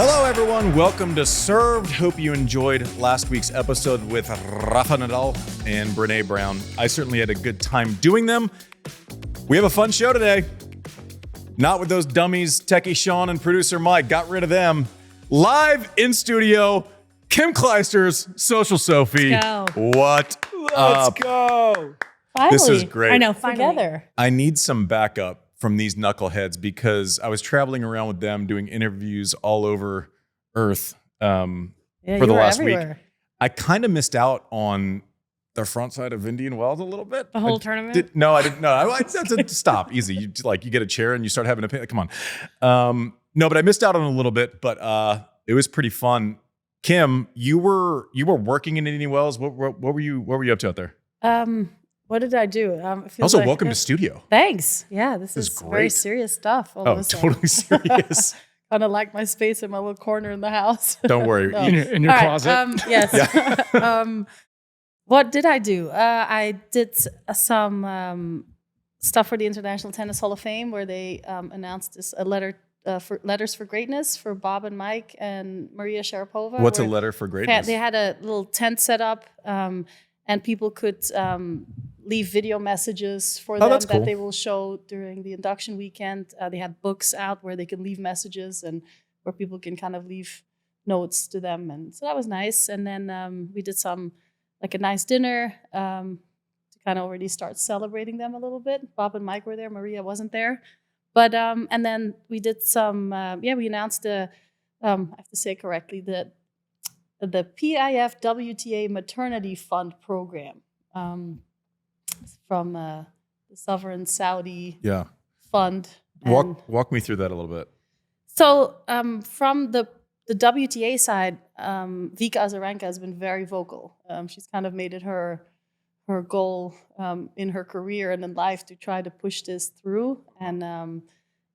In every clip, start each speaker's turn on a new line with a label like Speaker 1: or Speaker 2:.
Speaker 1: Hello, everyone. Welcome to Served. Hope you enjoyed last week's episode with Rafa Nadal and Brené Brown. I certainly had a good time doing them. We have a fun show today. Not with those dummies, Techie Sean and producer Mike. Got rid of them. Live in studio, Kim Clijsters, Social Sophie.
Speaker 2: Let's go.
Speaker 1: What up?
Speaker 3: Let's go.
Speaker 2: Finally.
Speaker 1: This is great.
Speaker 2: I know, together.
Speaker 1: I need some backup from these knuckleheads because I was traveling around with them doing interviews all over Earth for the last week. I kind of missed out on the front side of Indian Wells a little bit.
Speaker 2: The whole tournament?
Speaker 1: No, I didn't. No, that's a stop. Easy. You get a chair and you start having a come on. No, but I missed out on a little bit. But it was pretty fun. Kim, you were working in Indian Wells. What were you up to out there?
Speaker 2: What did I do?
Speaker 1: Also, welcome to studio.
Speaker 2: Thanks. Yeah, this is
Speaker 1: great.
Speaker 2: very serious stuff.
Speaker 1: Totally serious.
Speaker 2: Kind of like my space in my little corner in the house.
Speaker 1: Don't worry.
Speaker 2: No.
Speaker 3: In your closet?
Speaker 2: Yes.
Speaker 1: Yeah.
Speaker 2: What did I do? I did some stuff for the International Tennis Hall of Fame where they announced a letter for Letters for Greatness for Bob and Mike and Maria Sharapova.
Speaker 1: What's a letter for greatness?
Speaker 2: They had a little tent set up and people could leave video messages for them
Speaker 1: that's cool.
Speaker 2: that they will show during the induction weekend. They had books out where they can leave messages and where people can kind of leave notes to them. And so that was nice. And then we did a nice dinner to kind of already start celebrating them a little bit. Bob and Mike were there. Maria wasn't there. But, and then we did we announced I have to say correctly, the PIF WTA Maternity Fund program. From the Sovereign Saudi Fund.
Speaker 1: Walk me through that a little bit.
Speaker 2: So from the WTA side, Iga Swiatek has been very vocal. She's kind of made it her goal in her career and in life to try to push this through. And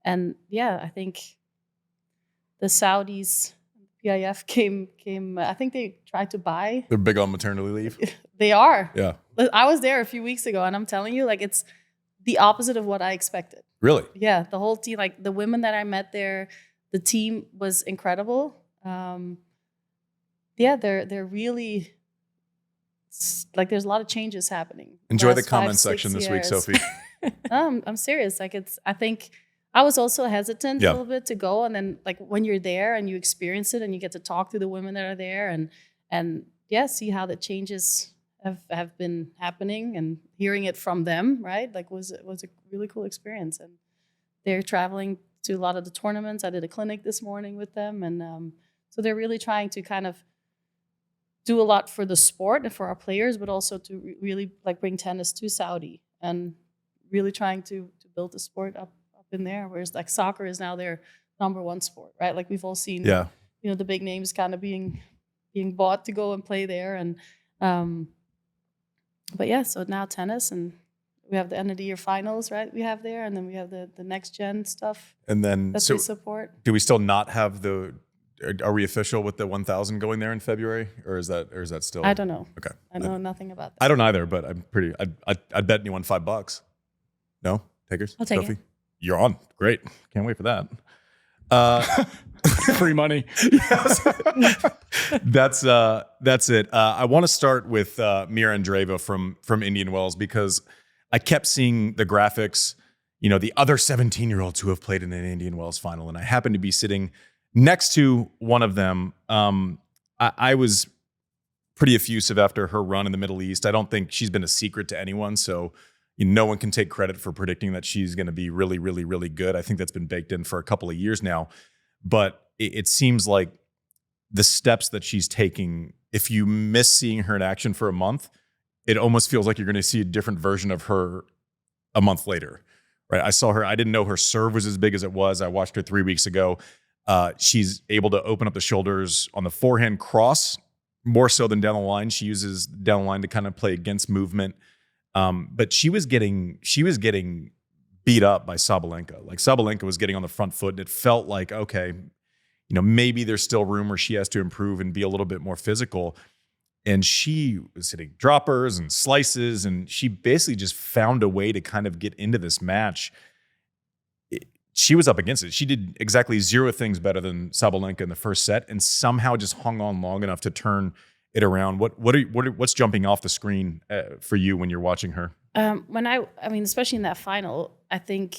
Speaker 2: I think the Saudis, PIF came. I think they tried to buy.
Speaker 1: They're big on maternity leave.
Speaker 2: They are.
Speaker 1: Yeah.
Speaker 2: I was there a few weeks ago, and I'm telling you, it's the opposite of what I expected.
Speaker 1: Really?
Speaker 2: Yeah, the whole team, the women that I met there, the team was incredible. They're really there's a lot of changes happening.
Speaker 1: Enjoy the comment section this week, Sophie.
Speaker 2: I'm serious. I think I was also hesitant a little bit to go, and then when you're there and you experience it and you get to talk to the women that are there and see how the changes have been happening and hearing it from them, right? Was a really cool experience. And they're traveling to a lot of the tournaments. I did a clinic this morning with them, and so they're really trying to kind of do a lot for the sport and for our players, but also to really bring tennis to Saudi and really trying to build the sport up in there. Whereas soccer is now their number one sport, right? We've all seen, the big names kind of being bought to go and play there, and so now tennis, and we have the end of the year finals, right? We have there, and then we have the next gen stuff.
Speaker 1: And then
Speaker 2: that they support.
Speaker 1: Do we still not have are we official with the 1,000 going there in February, or is that still?
Speaker 2: I don't know.
Speaker 1: Okay.
Speaker 2: I know nothing about that.
Speaker 1: I don't either, but I'm pretty. I'd bet anyone $5. No takers.
Speaker 2: I'll take
Speaker 1: Sophie?
Speaker 2: it.
Speaker 1: You're on. Great. Can't wait for that.
Speaker 3: Free money.
Speaker 1: That's it. I want to start with Mirra Andreeva from Indian Wells because I kept seeing the graphics, the other 17-year-olds who have played in an Indian Wells final, and I happened to be sitting next to one of them. I was pretty effusive after her run in the Middle East. I don't think she's been a secret to anyone, so no one can take credit for predicting that she's going to be really, really, really good. I think that's been baked in for a couple of years now. But it seems like the steps that she's taking, if you miss seeing her in action for a month, it almost feels like you're going to see a different version of her a month later, right? I saw her. I didn't know her serve was as big as it was. I watched her 3 weeks ago. She's able to open up the shoulders on the forehand cross more so than down the line. She uses down the line to kind of play against movement. But she was getting beat up by Sabalenka. Sabalenka was getting on the front foot, and it felt like, okay, maybe there's still room where she has to improve and be a little bit more physical. And she was hitting droppers and slices, and she basically just found a way to kind of get into this match. she was up against it. She did exactly 0 things better than Sabalenka in the first set, and somehow just hung on long enough to turn it around. What's jumping off the screen for you when you're watching her?
Speaker 2: When I mean, especially in that final, I think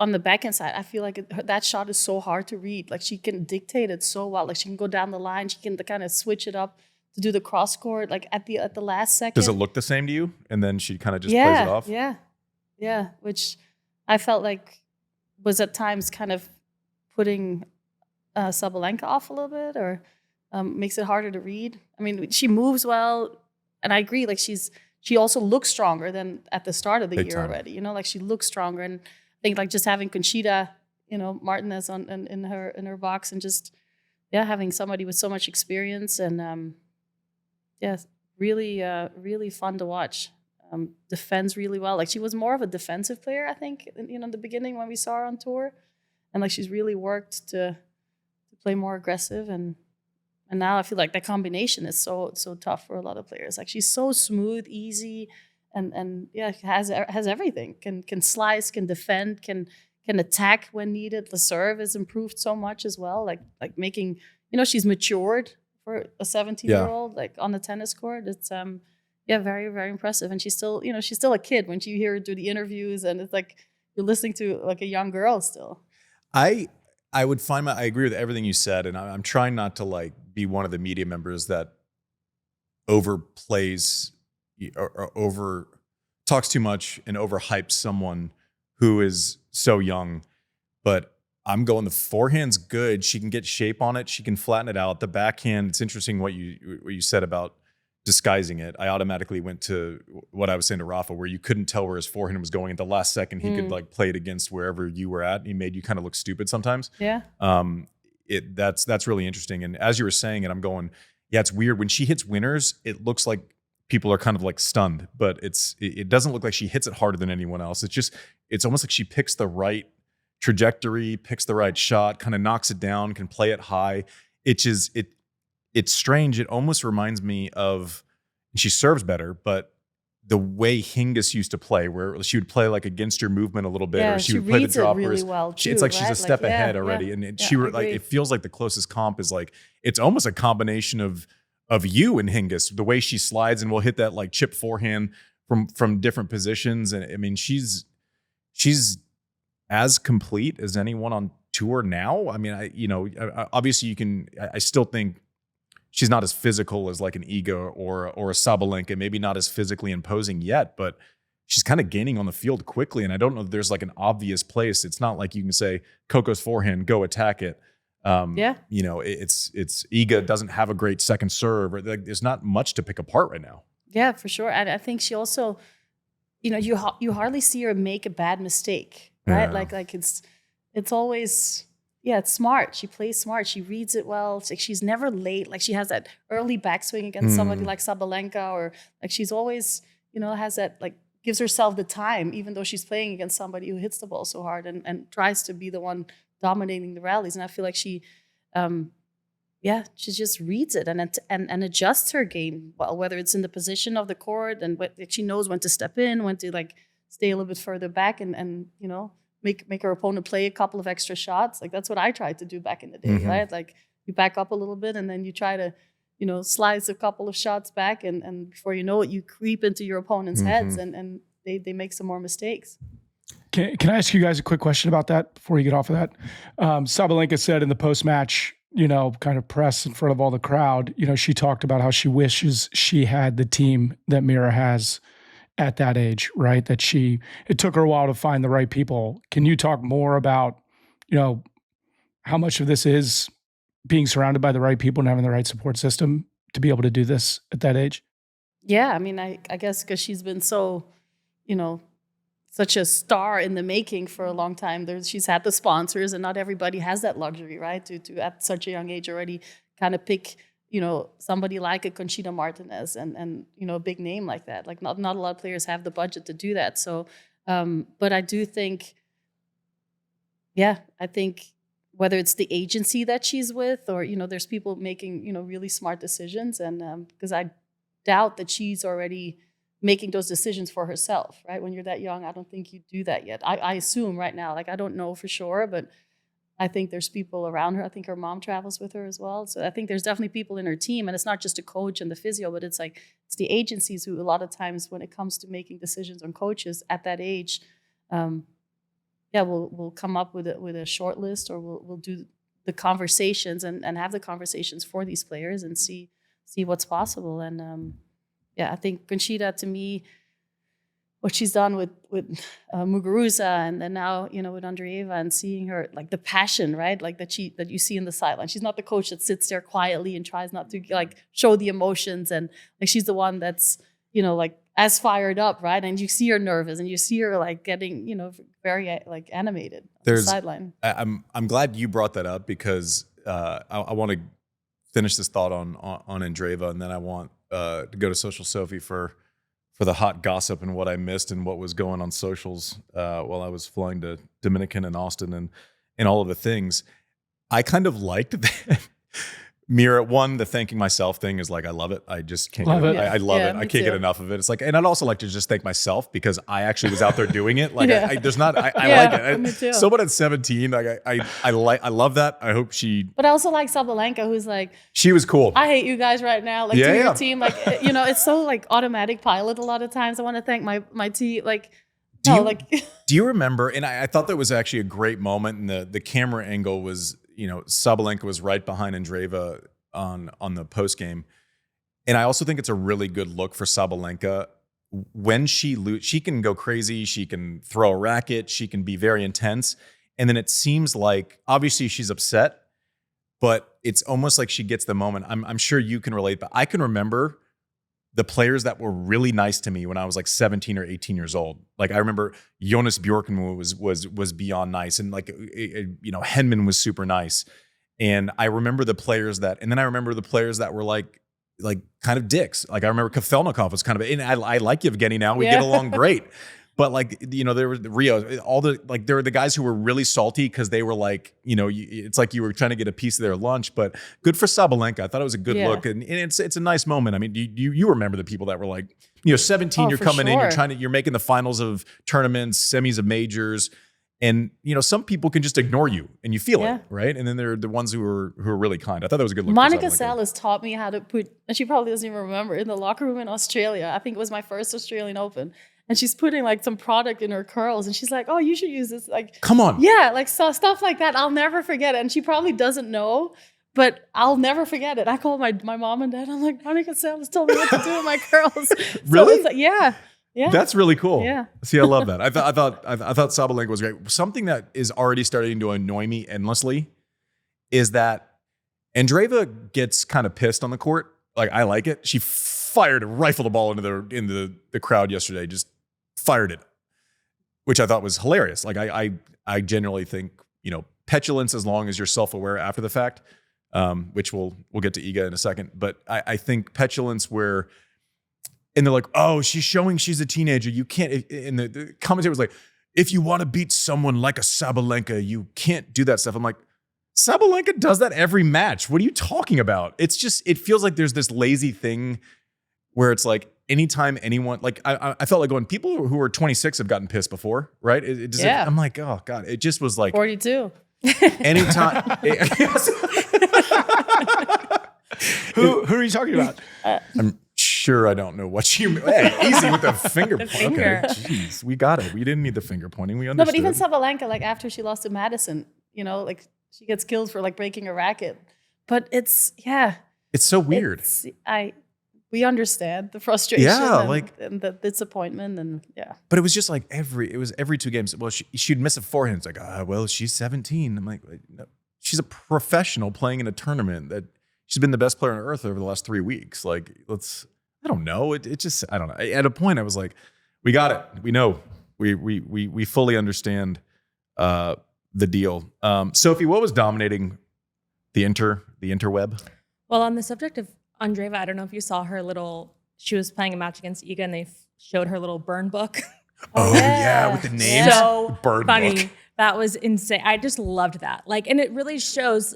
Speaker 2: on the backhand side, I feel like that shot is so hard to read. Like she can dictate it so well. Like she can go down the line. She can kind of switch it up to do the cross court. Like at the last second.
Speaker 1: Does it look the same to you? And then she kind of just plays it off.
Speaker 2: Yeah. Which I felt like was at times kind of putting Sabalenka off a little bit, or makes it harder to read. I mean, she moves well, and I agree. Like she also looks stronger than at the start of the year already. You know, like she looks stronger, and I think like just having Conchita, Martinez in her box, and just having somebody with so much experience, and really fun to watch. Defends really well. Like she was more of a defensive player, I think, in the beginning when we saw her on tour, and like she's really worked to play more aggressive, and now I feel like that combination is so tough for a lot of players. Like she's so smooth, easy, and has everything. Can slice, can defend, can attack when needed. The serve has improved so much as well. Like making, she's matured for a 17-year-old like on the tennis court. It's very, very impressive. And she's still a kid when you hear her do the interviews, and it's like you're listening to like a young girl still.
Speaker 1: I would find I agree with everything you said, and I'm trying not to like be one of the media members that overplays or over talks too much and overhypes someone who is so young. But I'm going, the forehand's good. She can get shape on it. She can flatten it out. The backhand, it's interesting what you said about disguising it. I automatically went to what I was saying to Rafa, where you couldn't tell where his forehand was going. At the last second, he could like play it against wherever you were at. He made you kind of look stupid sometimes.
Speaker 2: Yeah.
Speaker 1: That's really interesting. And as you were saying it, I'm going, yeah, it's weird. When she hits winners, it looks like people are kind of like stunned, but it doesn't look like she hits it harder than anyone else. It's almost like she picks the right trajectory, picks the right shot, kind of knocks it down, can play it high. It's strange. It almost reminds me of, and she serves better, but the way Hingis used to play, where she would play like against your movement a little bit, or she would play the droppers.
Speaker 2: Really well too,
Speaker 1: it's like she's a step ahead already, and it feels like the closest comp is like it's almost a combination of you and Hingis, the way she slides and will hit that like chip forehand from different positions, and I mean she's as complete as anyone on tour now. I mean, obviously I still think she's not as physical as like an Iga or a Sabalenka, maybe not as physically imposing yet, but she's kind of gaining on the field quickly. And I don't know if there's like an obvious place. It's not like you can say Coco's forehand, go attack it. It's Iga doesn't have a great second serve. Or there's not much to pick apart right now.
Speaker 2: Yeah, for sure. And I think she also, you hardly see her make a bad mistake, right?
Speaker 1: Yeah.
Speaker 2: Like it's always. Yeah, it's smart. She plays smart. She reads it well. It's like she's never late. Like she has that early backswing against somebody like Sabalenka, or like she's always, has that, like, gives herself the time, even though she's playing against somebody who hits the ball so hard and tries to be the one dominating the rallies. And I feel like she just reads it and adjusts her game well, whether it's in the position of the court and she knows when to step in, when to like stay a little bit further back and make her opponent play a couple of extra shots. Like that's what I tried to do back in the day, right? Like you back up a little bit and then you try to, slice a couple of shots back and before you know it, you creep into your opponent's heads and they make some more mistakes.
Speaker 3: Can I ask you guys a quick question about that before you get off of that? Sabalenka said in the post-match, kind of press in front of all the crowd, she talked about how she wishes she had the team that Mirra has at that age, right? That it took her a while to find the right people. Can you talk more about, how much of this is being surrounded by the right people and having the right support system to be able to do this at that age?
Speaker 2: Yeah, I mean, I guess because she's been so, such a star in the making for a long time. She's had the sponsors, and not everybody has that luxury, right? To at such a young age already kind of pick somebody like a Conchita Martinez and a big name like that. Like not a lot of players have the budget to do that. So, but I do think, I think whether it's the agency that she's with or, there's people making, really smart decisions. And because I doubt that she's already, making those decisions for herself, right? When you're that young, I don't think you do that yet. I assume right now, like I don't know for sure, but I think there's people around her. I think her mom travels with her as well. So I think there's definitely people in her team, and it's not just a coach and the physio, but it's the agencies who a lot of times when it comes to making decisions on coaches at that age, we'll come up with a short list, or we'll do the conversations and have the conversations for these players and see what's possible. And I think Conchita, to me, what she's done with Muguruza, and then now with Andreeva, and seeing her, like the passion, right, like that you see in the sideline. She's not the coach that sits there quietly and tries not to like show the emotions, and like she's the one that's like as fired up, right? And you see her nervous, and you see her like getting very like animated on the sideline.
Speaker 1: I'm glad you brought that up, because I want to finish this thought on Andreeva, and then I want to go to Social Sophie for the hot gossip and what I missed and what was going on socials while I was flying to Dominican and Austin and all of the things. I kind of liked that. Mirra, one, the thanking myself thing is like, I love it. I just can't get it. I love it. I can't get enough of it. It's like, and I'd also like to just thank myself, because I actually was out there doing it. Like I like it.
Speaker 2: Me too.
Speaker 1: Someone at 17, like I love that. I hope she.
Speaker 2: But I also like Sabalenka, who's like,
Speaker 1: she was cool.
Speaker 2: I hate you guys right now. Like to your team, like it's so like automatic pilot a lot of times. I want to thank my team. Like, do
Speaker 1: you remember? And I thought that was actually a great moment. And the camera angle was, Sabalenka was right behind Andreeva on the post game, and I also think it's a really good look for Sabalenka when she can go crazy, she can throw a racket, she can be very intense, and then it seems like obviously she's upset, but it's almost like she gets the moment. I'm sure you can relate, but I can remember the players that were really nice to me when I was like 17 or 18 years old. Like I remember Jonas Bjorken was beyond nice, and like Henman was super nice. And I remember the players that were like kind of dicks. Like I remember Kafelnikov was kind of, and I like Yevgeny now. We get along great. But like, there were Rio, there were the guys who were really salty because they were like, it's like you were trying to get a piece of their lunch. But good for Sabalenka. I thought it was a good look, and it's a nice moment. I mean, you remember the people that were like, 17, you're coming in, you're making the finals of tournaments, semis of majors, and some people can just ignore you, and you feel it, right? And then there are the ones who are really kind. I thought that was a good look.
Speaker 2: Monica Seles taught me how to put, and she probably doesn't even remember, in the locker room in Australia. I think it was my first Australian Open. And she's putting like some product in her curls, and she's like, "Oh, you should use this." Like,
Speaker 1: come on,
Speaker 2: like stuff like that. I'll never forget it. And she probably doesn't know, but I'll never forget it. I called my mom and dad. I'm like, Monica Seles told me what to do with my curls.
Speaker 1: Really?
Speaker 2: So it's like, yeah.
Speaker 1: That's really cool.
Speaker 2: Yeah.
Speaker 1: See, I love that. I thought Sabalenka was great. Something that is already starting to annoy me endlessly is that Andreeva gets kind of pissed on the court. Like I like it. She rifled a ball into the crowd yesterday. Just fired it, which I thought was hilarious. Like I generally think, petulance, as long as you're self-aware after the fact, which we'll get to Iga in a second. But I think petulance where, and they're like, oh, she's showing she's a teenager. You can't, and the commentator was like, if you want to beat someone like a Sabalenka, you can't do that stuff. I'm like, Sabalenka does that every match. What are you talking about? It's just, it feels like there's this lazy thing where it's like, anytime anyone, like I felt like going, people who are 26 have gotten pissed before, right? I'm like, oh God, it just was like
Speaker 2: 42.
Speaker 1: Anytime.
Speaker 3: Who are you talking about?
Speaker 1: I'm sure I don't know what you mean. Hey, easy with the finger point. Okay, jeez, we got it. We didn't need the finger pointing. We understood.
Speaker 2: No, but even Sabalenka, like after she lost to Madison, like she gets killed for like breaking a racket. But it's
Speaker 1: so weird.
Speaker 2: We understand the frustration and the disappointment and
Speaker 1: But it was just like every two games. Well, she'd miss a forehand. It's like, well, she's 17. I'm like, no. She's a professional playing in a tournament that she's been the best player on earth over the last 3 weeks. Like, I don't know. It just, I don't know. At a point I was like, we got it. We know. We fully understand the deal. Sophie, what was dominating the interweb?
Speaker 4: Well, on the subject of Andreeva, I don't know if you saw her she was playing a match against Iga and they showed her little burn book.
Speaker 1: Oh yeah, with the names.
Speaker 4: So
Speaker 1: burn
Speaker 4: funny.
Speaker 1: Book.
Speaker 4: That was insane. I just loved that. Like, and it really shows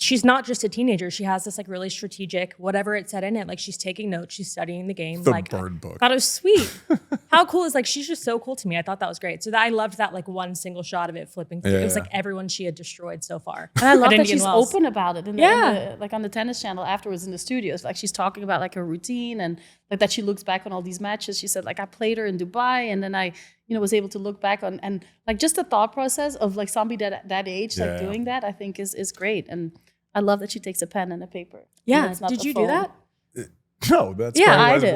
Speaker 4: she's not just a teenager. She has this like really strategic, whatever it said in it. Like she's taking notes, she's studying the game.
Speaker 1: The
Speaker 4: like
Speaker 1: bird book.
Speaker 4: Thought it was sweet. How cool is like she's just so cool to me. I thought that was great. So I loved that like one single shot of it flipping through. It was like everyone she had destroyed so far.
Speaker 2: And I love that
Speaker 4: Indian
Speaker 2: she's
Speaker 4: Wells.
Speaker 2: open about it. Like on the tennis channel afterwards in the studios, like she's talking about like her routine and like that she looks back on all these matches. She said like I played her in Dubai and then I was able to look back on and like just the thought process of like somebody that age like doing that I think is great. And I love that she takes a pen and a paper.
Speaker 4: Yeah. Did you do that?
Speaker 1: No, that's
Speaker 2: I did.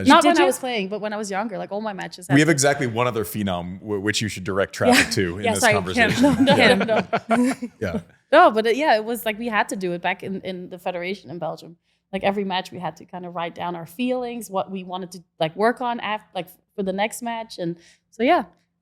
Speaker 2: Not when I was playing, but when I was younger, like all my matches.
Speaker 1: We have exactly one other phenom which you should direct traffic to in this conversation.
Speaker 2: No. No, but it was like we had to do it back in the federation in Belgium. Like every match, we had to kind of write down our feelings, what we wanted to like work on for the next match, and so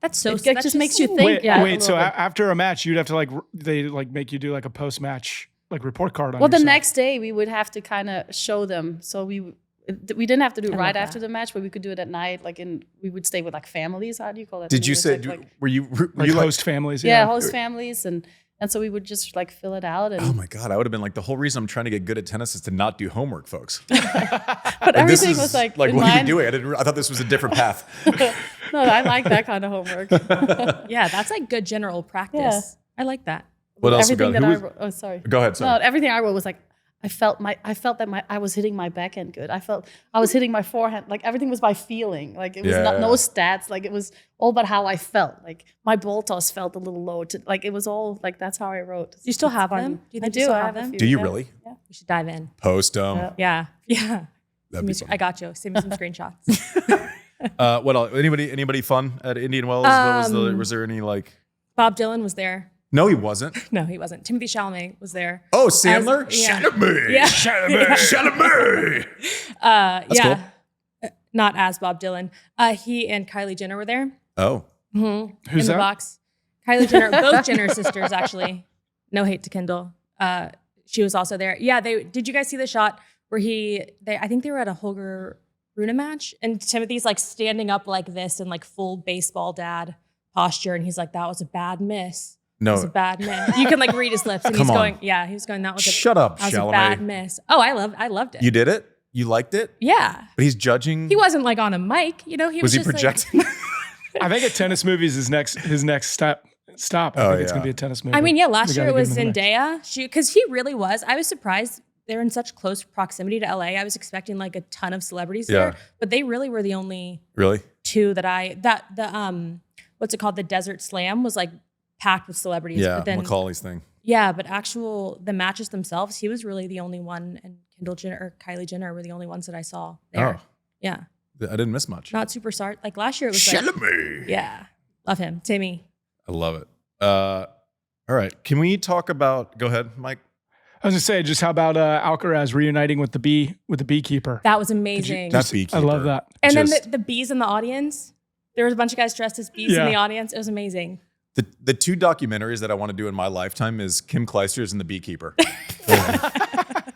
Speaker 4: that's so.
Speaker 2: It just makes you think.
Speaker 3: Wait. So after a match, you'd have to they make you do like a post match like report card on
Speaker 2: Well,
Speaker 3: yourself.
Speaker 2: the next day we would have to kind of show them. So we didn't have to do it right after the match, but we could do it at night. Like we would stay with like families. How do you call that?
Speaker 1: Did you say were you
Speaker 3: host families?
Speaker 2: Yeah, host families and so we would just like fill it out. And
Speaker 1: oh my God, I would have been like the whole reason I'm trying to get good at tennis is to not do homework, folks.
Speaker 2: But everything was like
Speaker 1: what are you doing? I thought this was a different path.
Speaker 2: No, I like that kind of homework.
Speaker 4: Yeah, that's like good general practice. Yeah. I like that.
Speaker 1: What else
Speaker 2: everything
Speaker 1: you got?
Speaker 2: that I wrote, sorry.
Speaker 1: Go ahead. Sorry.
Speaker 2: No, everything I wrote was like I felt that I was hitting my backhand good. I felt I was hitting my forehand. Like everything was by feeling. Like it was no stats. Like it was all about how I felt. Like my ball toss felt a little low. Like it was all like that's how I wrote.
Speaker 4: Do you still have them? Do you think
Speaker 2: you
Speaker 4: still
Speaker 2: have
Speaker 4: them?
Speaker 1: Do you really?
Speaker 2: Yeah.
Speaker 4: We should dive in.
Speaker 1: Post them.
Speaker 4: Yeah.
Speaker 1: That'd be fun.
Speaker 4: I got you. Send me some screenshots.
Speaker 1: What else? Anybody fun at Indian Wells? Was there any like?
Speaker 4: Bob Dylan was there.
Speaker 1: No, he wasn't.
Speaker 4: No, he wasn't. Timothy Chalamet was there.
Speaker 1: Oh, Sandler? Chalamet.
Speaker 4: Yeah.
Speaker 1: Chalamet. That's cool.
Speaker 4: Not as Bob Dylan. He and Kylie Jenner were there.
Speaker 1: Oh.
Speaker 4: Mm-hmm.
Speaker 3: Who's
Speaker 4: in
Speaker 3: that?
Speaker 4: The box. Kylie Jenner, both Jenner sisters, actually. No hate to Kendall. She was also there. Yeah, did you guys see the shot where I think they were at a Holger Rune match and Timothy's like standing up like this in like full baseball dad posture and he's like, that was a bad miss.
Speaker 1: No.
Speaker 4: It was a bad miss. You can like read his lips and he was going, that was
Speaker 1: Shut up,
Speaker 4: that was
Speaker 1: Chalamet.
Speaker 4: a bad miss. Oh, I loved it.
Speaker 1: You did it? You liked it?
Speaker 4: Yeah.
Speaker 1: But he's judging.
Speaker 4: He wasn't like on a mic, He
Speaker 1: was he
Speaker 4: just
Speaker 1: projecting?
Speaker 4: Like,
Speaker 3: I think at tennis movies his next stop. I think it's gonna be a tennis movie.
Speaker 4: I mean, last year it was Zendaya. Because he really was. I was surprised they're in such close proximity to LA. I was expecting like a ton of celebrities there, but they really were the only two that what's it called? The Desert Slam was like packed with celebrities.
Speaker 1: Yeah,
Speaker 4: but then,
Speaker 1: Macaulay's thing.
Speaker 4: Yeah, but the matches themselves, he was really the only one, and Kendall Jenner or Kylie Jenner were the only ones that I saw there. Oh. Yeah.
Speaker 1: I didn't miss much.
Speaker 4: Not superstar. Like last year it was
Speaker 1: Chalamet.
Speaker 4: Yeah. Love him. Timmy.
Speaker 1: I love it. All right. Can we talk about, go ahead, Mike.
Speaker 3: I was gonna say, just how about Alcaraz reuniting with the beekeeper?
Speaker 4: That was amazing.
Speaker 1: That beekeeper.
Speaker 3: I love that.
Speaker 4: And then the bees in the audience. There was a bunch of guys dressed as bees in the audience. It was amazing.
Speaker 1: The two documentaries that I want to do in my lifetime is Kim Clijsters and The Beekeeper.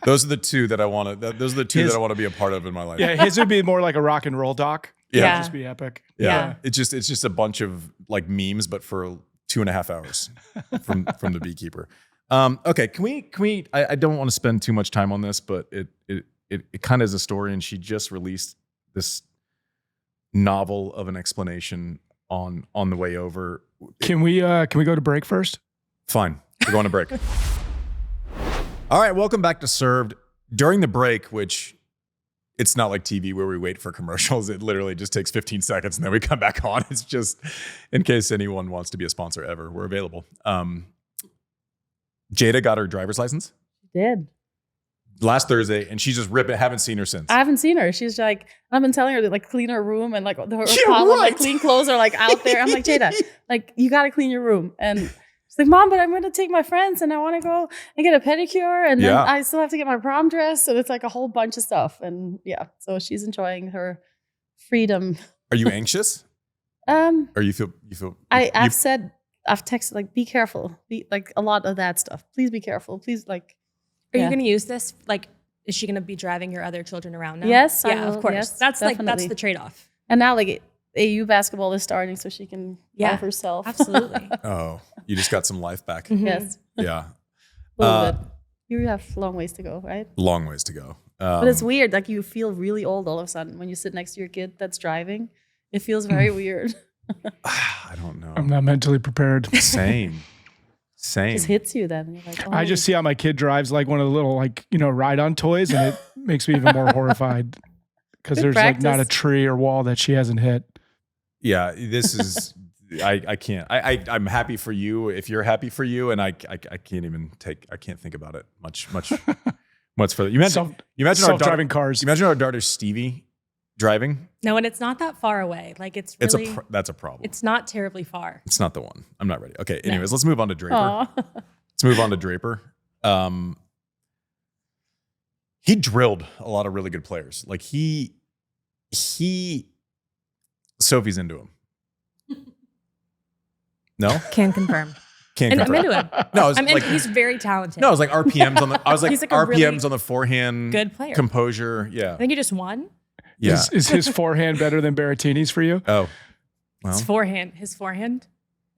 Speaker 1: Those are the two that I want to. Those are the two that I want to be a part of in my life.
Speaker 3: Yeah, his would be more like a rock and roll doc.
Speaker 1: Yeah,
Speaker 3: it'd just be epic.
Speaker 1: Yeah. It's just a bunch of like memes, but for 2.5 hours from The Beekeeper. Okay, can we? I don't want to spend too much time on this, but it kind of is a story, and she just released this novel of an explanation on the way over.
Speaker 3: Can we go to break first?
Speaker 1: Fine, we're going to break. All right, welcome back to Served. During the break, which it's not like TV where we wait for commercials. It literally just takes 15 seconds and then we come back on. It's just in case anyone wants to be a sponsor ever, we're available. Jada got her driver's license.
Speaker 2: She did.
Speaker 1: Last Thursday, and she's just ripping. Haven't seen her since.
Speaker 2: I haven't seen her. She's like, I've been telling her to like clean her room and like her pile of like clean clothes are like out there. I'm like, Jada, like you got to clean your room. And she's like, Mom, but I'm going to take my friends and I want to go and get a pedicure and then I still have to get my prom dress. And it's like a whole bunch of stuff. And so she's enjoying her freedom.
Speaker 1: Are you anxious? Or you feel?
Speaker 2: I've texted like, be careful. Be like a lot of that stuff. Please be careful. Please like.
Speaker 4: Are you going to use this? Like, is she going to be driving your other children around now?
Speaker 2: Yes,
Speaker 4: yeah, of course.
Speaker 2: Yes,
Speaker 4: that's
Speaker 2: definitely.
Speaker 4: that's the trade-off.
Speaker 2: And now like AU basketball is starting, so she can drive herself.
Speaker 4: Absolutely.
Speaker 1: Oh, you just got some life back.
Speaker 2: Mm-hmm. Yes.
Speaker 1: Yeah.
Speaker 2: A little bit. You have long ways to go, right?
Speaker 1: Long ways to go.
Speaker 2: But it's weird. Like you feel really old all of a sudden when you sit next to your kid that's driving. It feels very weird.
Speaker 1: I don't know.
Speaker 3: I'm not mentally prepared.
Speaker 1: Same.
Speaker 2: It just hits you then. You're like, oh,
Speaker 3: I just see how my kid drives like one of the little ride-on toys, and it makes me even more horrified because
Speaker 2: Good
Speaker 3: there's like not a
Speaker 2: practice.
Speaker 3: tree or wall that she hasn't hit.
Speaker 1: Yeah, this is. I can't. I'm happy for you if you're happy for you, and I can't even take. I can't think about it much further. You imagine
Speaker 3: Self-driving cars.
Speaker 1: You imagine our daughter Stevie driving.
Speaker 4: No, and it's not that far away. Like it's really,
Speaker 1: that's a problem.
Speaker 4: it's not terribly far.
Speaker 1: It's not the one. I'm not ready. Okay. Anyways, let's move on to Draper.
Speaker 2: Aw.
Speaker 1: Let's move on to Draper. He drilled a lot of really good players. Like he Sophie's into him. No?
Speaker 4: Can confirm.
Speaker 1: Can't
Speaker 4: And I'm
Speaker 1: confirm.
Speaker 4: into him.
Speaker 1: No, it's like
Speaker 4: He's very talented.
Speaker 1: no, it was like RPMs on the. I was like
Speaker 4: He's like a
Speaker 1: RPMs
Speaker 4: really
Speaker 1: on the forehand.
Speaker 4: good player.
Speaker 1: Composure. Yeah.
Speaker 4: I think he just won.
Speaker 1: Yeah.
Speaker 3: Is his forehand better than Berrettini's for you?
Speaker 1: Oh. Well.
Speaker 4: His forehand.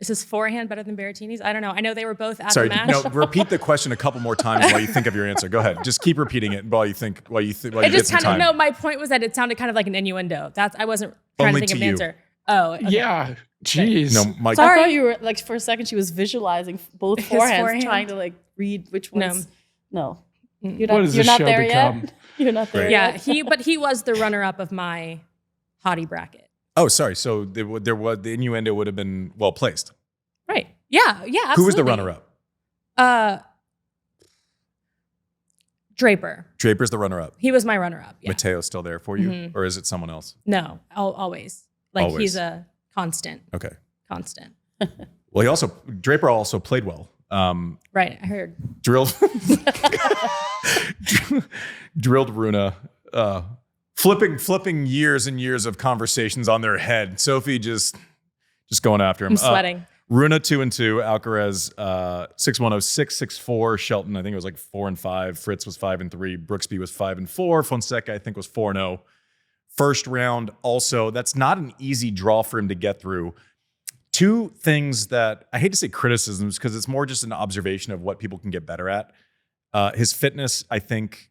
Speaker 4: Is his forehand better than Berrettini's? I don't know. I know they were both at
Speaker 1: Sorry.
Speaker 4: the match.
Speaker 1: No. Repeat the question a couple more times while you think of your answer. Go ahead. Just keep repeating it while you think. While you
Speaker 4: It
Speaker 1: get
Speaker 4: just
Speaker 1: some
Speaker 4: kind of
Speaker 1: time.
Speaker 4: my point was that it sounded kind of like an innuendo. I wasn't trying
Speaker 1: Only
Speaker 4: to think
Speaker 1: to
Speaker 4: of an
Speaker 1: you.
Speaker 4: answer. Oh, okay.
Speaker 3: Yeah. Jeez.
Speaker 1: No, Mike.
Speaker 2: I
Speaker 4: Sorry.
Speaker 2: thought you were like for a second she was visualizing both
Speaker 4: His
Speaker 2: forehands,
Speaker 4: forehand.
Speaker 2: trying to like read which ones. No. You're
Speaker 3: What
Speaker 2: not,
Speaker 3: does
Speaker 2: you're
Speaker 3: this
Speaker 2: not
Speaker 3: show
Speaker 2: there
Speaker 3: become?
Speaker 2: yet. You're not there
Speaker 1: Right.
Speaker 4: Yeah,
Speaker 2: yet.
Speaker 4: but he was the runner-up of my hottie bracket.
Speaker 1: Oh, sorry. So there was the innuendo would have been well placed.
Speaker 4: Right. Yeah. Absolutely.
Speaker 1: Who was the runner-up?
Speaker 4: Draper.
Speaker 1: Draper's the runner-up.
Speaker 4: He was my runner-up. Yeah.
Speaker 1: Mateo's still there for you, or is it someone else?
Speaker 4: No, always. Like
Speaker 1: Always.
Speaker 4: he's a constant.
Speaker 1: Okay.
Speaker 4: Constant.
Speaker 1: Well, Draper also played well.
Speaker 4: Right. I heard.
Speaker 1: Drilled Runa, flipping years and years of conversations on their head. Sophie just going after him.
Speaker 4: I'm sweating.
Speaker 1: Runa 2-2, Alcaraz 6-1-0, 6-6-4. Shelton, I think it was like 4-5. Fritz was 5-3. Brooksby was 5-4. Fonseca, I think, was 4-0. First round, also, that's not an easy draw for him to get through. Two things that I hate to say criticisms because it's more just an observation of what people can get better at. His fitness, I think,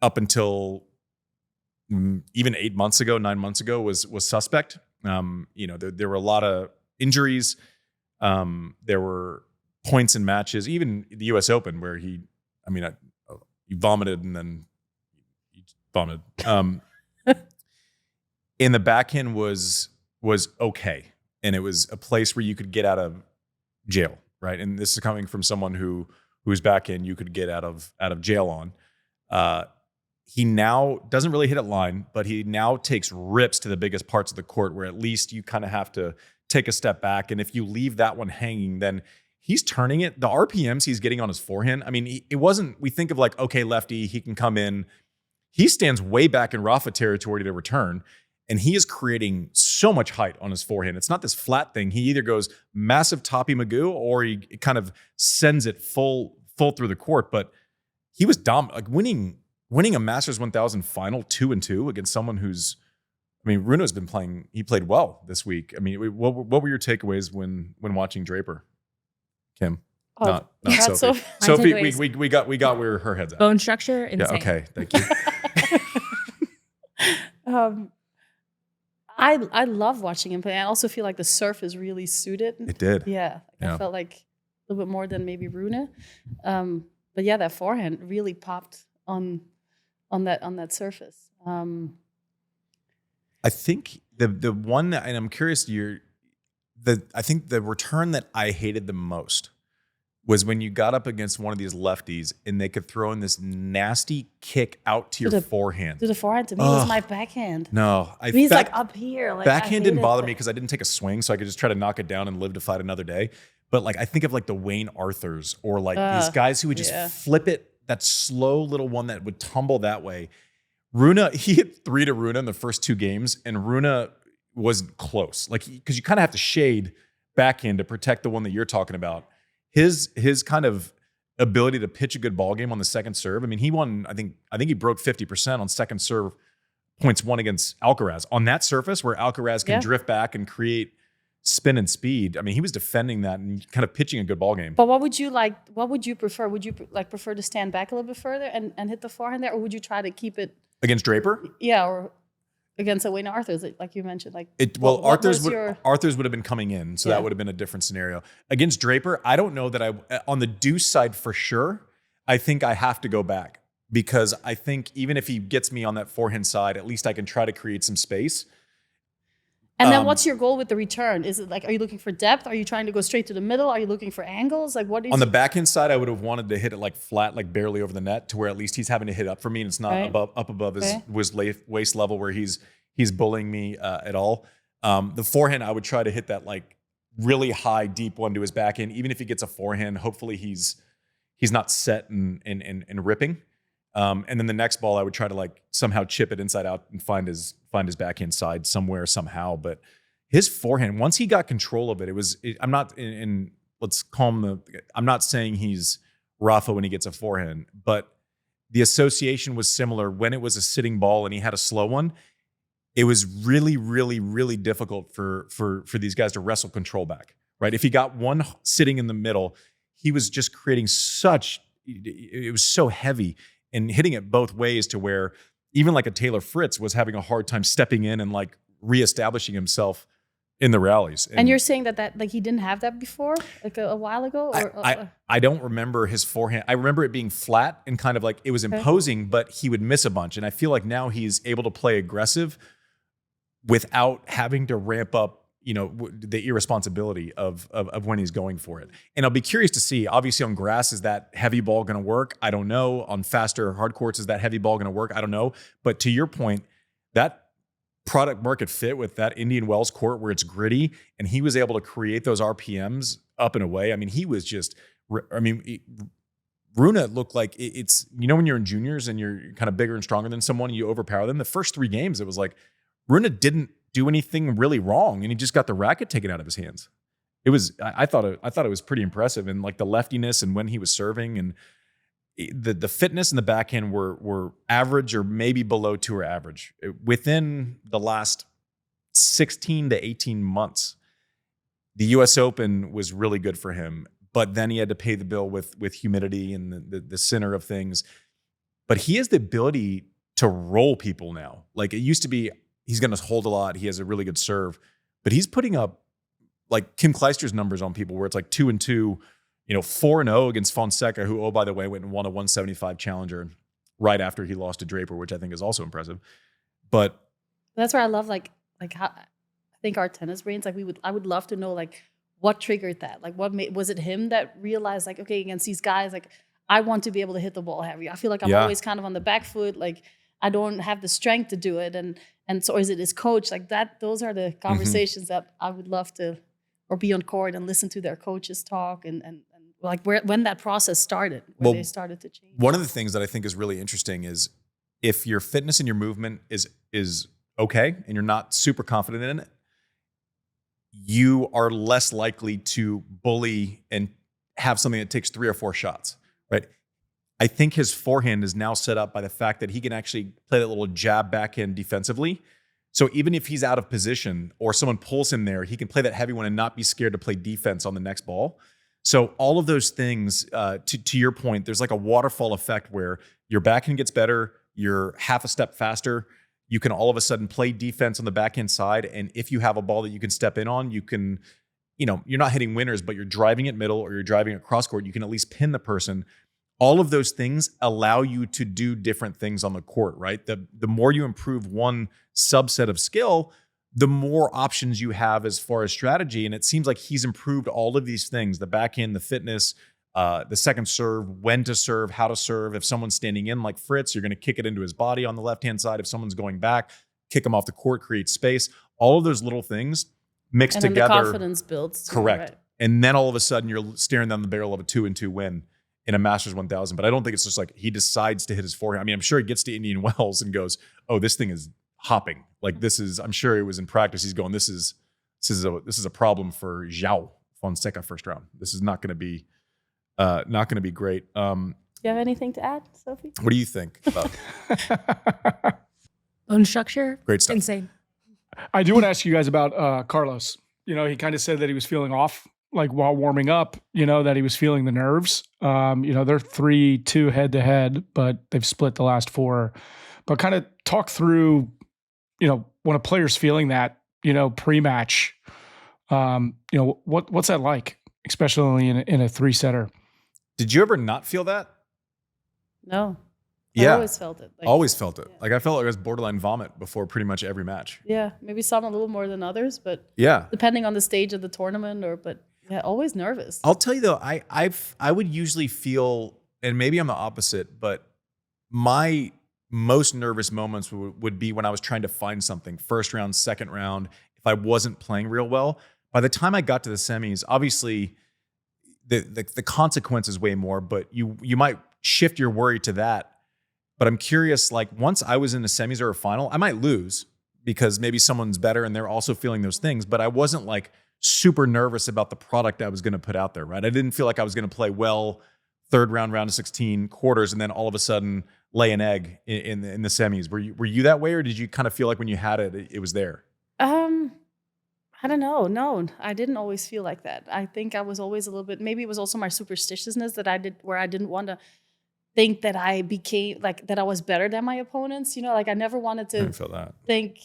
Speaker 1: up until even 9 months ago, was suspect. There were a lot of injuries. There were points in matches, even the U.S. Open, where he vomited and then he vomited. And the backhand was okay. And it was a place where you could get out of jail, right? And this is coming from someone whose backhand you could get out of jail on. He now doesn't really hit it line, but he now takes rips to the biggest parts of the court where at least you kind of have to take a step back. And if you leave that one hanging, then he's turning it. The RPMs he's getting on his forehand, I mean, it wasn't, we think of like, okay, lefty, he can come in. He stands way back in Rafa territory to return. And he is creating so much height on his forehand. It's not this flat thing. He either goes massive toppy Magoo or he kind of sends it full through the court. But he was like winning a Masters 1000 final 2-2 against someone who's, Runa's been playing. He played well this week. What were your takeaways when watching Draper? Kim, not Sophie. Sophie, we got where her head's at.
Speaker 4: Bone structure, insane.
Speaker 1: Yeah. Okay. Thank you.
Speaker 2: I love watching him play. I also feel like the serve is really suited.
Speaker 1: It did.
Speaker 2: Yeah. I felt like a little bit more than maybe Rune. But yeah, that forehand really popped on that surface.
Speaker 1: I think the one that, and I'm curious, I think the return that I hated the most was when you got up against one of these lefties and they could throw in this nasty kick out to your forehand.
Speaker 2: To the forehand, to me, was my backhand.
Speaker 1: No.
Speaker 2: He's like up here. Like,
Speaker 1: backhand didn't bother me because I didn't take a swing, so I could just try to knock it down and live to fight another day. But like I think of like the Wayne Arthurs or like these guys who would just flip it, that slow little one that would tumble that way. Rune, he hit 3 to Rune in the first 2 games, and Rune wasn't close. Like, because you kind of have to shade backhand to protect the one that you're talking about. His kind of ability to pitch a good ball game on the second serve. He won. I think he broke 50% on second serve points won against Alcaraz on that surface where Alcaraz can drift back and create spin and speed. I mean, he was defending that and kind of pitching a good ball game.
Speaker 2: But what would you prefer? Would you prefer to stand back a little bit further and hit the forehand there, or would you try to keep it
Speaker 1: Against Draper?
Speaker 2: Yeah, or against Aryna Arthurs, like you mentioned.
Speaker 1: Arthurs would have been coming in, so that would have been a different scenario. Against Draper, I don't know that on the deuce side for sure, I think I have to go back, because I think even if he gets me on that forehand side, at least I can try to create some space.
Speaker 2: And then what's your goal with the return? Is it are you looking for depth? Are you trying to go straight to the middle? Are you looking for angles? What is
Speaker 1: on the backhand side, I would have wanted to hit it flat, barely over the net, to where at least he's having to hit up for me and it's not up above his waist level where he's bullying me at all. The forehand, I would try to hit that really high, deep one to his backhand. Even if he gets a forehand, hopefully he's not set and ripping. And then the next ball, I would try to somehow chip it inside out and find his backhand side somewhere, somehow. But his forehand, once he got control of it, I'm not let's calm I'm not saying he's Rafa when he gets a forehand, but the association was similar when it was a sitting ball and he had a slow one. It was really, really, really difficult for these guys to wrestle control back, right? If he got one sitting in the middle, he was just creating it was so heavy and hitting it both ways, to where even a Taylor Fritz was having a hard time stepping in and reestablishing himself in the rallies.
Speaker 2: And you're saying that he didn't have that before, a while ago?
Speaker 1: I don't remember his forehand. I remember it being flat and kind of it was imposing, but he would miss a bunch. And I feel now he's able to play aggressive without having to ramp up, the irresponsibility of when he's going for it. And I'll be curious to see, obviously on grass, is that heavy ball going to work? I don't know. On faster hard courts, is that heavy ball going to work? I don't know. But to your point, that product market fit with that Indian Wells court where it's gritty, and he was able to create those RPMs up and away. I mean, he was Rune looked like it's, when you're in juniors and you're kind of bigger and stronger than someone and you overpower them, the first 3 games, it was Rune didn't do anything really wrong, and he just got the racket taken out of his hands. It was, I thought it was pretty impressive, and the leftiness and when he was serving, and the fitness and the backhand were average or maybe below tour average within the last 16 to 18 months. The U.S. Open was really good for him, but then he had to pay the bill with humidity and the center of things. But he has the ability to roll people now. It used to be, he's going to hold a lot. He has a really good serve, but he's putting up Kim Clijsters numbers on people where it's 2-2, 4-0 against Fonseca, who, oh, by the way, went and won a 175 challenger right after he lost to Draper, which I think is also impressive. But
Speaker 2: that's where I love how I think our tennis brains, I would love to know what triggered that. Was it him that realized okay, against these guys, I want to be able to hit the ball heavy. I feel I'm always kind of on the back foot, I don't have the strength to do it, and so is it his coach that? Those are the conversations that I would love to, or be on court and listen to their coaches talk, and when that process started, where they started to change.
Speaker 1: One of the things that I think is really interesting is if your fitness and your movement is okay and you're not super confident in it, you are less likely to bully and have something that takes 3 or 4 shots, right? I think his forehand is now set up by the fact that he can actually play that little jab backhand defensively. So even if he's out of position or someone pulls him there, he can play that heavy one and not be scared to play defense on the next ball. So all of those things, to your point, there's a waterfall effect where your backhand gets better, you're half a step faster, you can all of a sudden play defense on the backhand side. And if you have a ball that you can step in on, you can, you're not hitting winners, but you're driving it middle or you're driving it cross court, you can at least pin the person. All of those things allow you to do different things on the court, right? The more you improve one subset of skill, the more options you have as far as strategy. And it seems like he's improved all of these things: the backhand, the fitness, the second serve, when to serve, how to serve. If someone's standing in like Fritz, you're going to kick it into his body on the left-hand side. If someone's going back, kick him off the court, create space. All of those little things mixed together.
Speaker 2: And the confidence builds.
Speaker 1: Correct. Right. And then all of a sudden you're staring down the barrel of a 2-2 win in a Masters 1000. But I don't think it's just he decides to hit his forehand. I mean, I'm sure he gets to Indian Wells and goes, oh, this thing is hopping. I'm sure it was in practice. He's going, this is a problem for João Fonseca first round. This is not going to be great.
Speaker 2: You have anything to add, Sophie?
Speaker 1: What do you think about
Speaker 4: bone structure?
Speaker 1: Great stuff.
Speaker 4: Insane.
Speaker 3: I do want to ask you guys about Carlos. he kind of said that he was feeling off, like while warming up, that he was feeling the nerves. They're 3-2 head to head, but they've split the last 4. But kind of talk through, when a player's feeling that, pre-match, what's that like, especially in a 3-setter?
Speaker 1: Did you ever not feel that?
Speaker 2: No.
Speaker 1: Yeah.
Speaker 2: I always felt it.
Speaker 1: Always felt it. Like I felt like I was borderline vomit before pretty much every match.
Speaker 2: Yeah, maybe some a little more than others, but depending on the stage of the tournament but always nervous.
Speaker 1: I'll tell you though, I would usually feel, and maybe I'm the opposite, but my most nervous moments would be when I was trying to find something, first round, second round, if I wasn't playing real well. By the time I got to the semis, obviously the consequence is way more, but you might shift your worry to that. But I'm curious, like once I was in the semis or a final, I might lose because maybe someone's better and they're also feeling those things. But I wasn't like super nervous about the product I was going to put out there, right? I didn't feel like I was going to play well, third round, round of 16, quarters, and then all of a sudden lay an egg in the semis. Were you that way, or did you kind of feel like when you had it, it was there?
Speaker 2: I don't know. No, I didn't always feel like that. I think I was always a little bit, maybe it was also my superstitiousness that I did, where I didn't want to think that I became like that I was better than my opponents. Like I never wanted to
Speaker 1: I didn't feel that.
Speaker 2: think.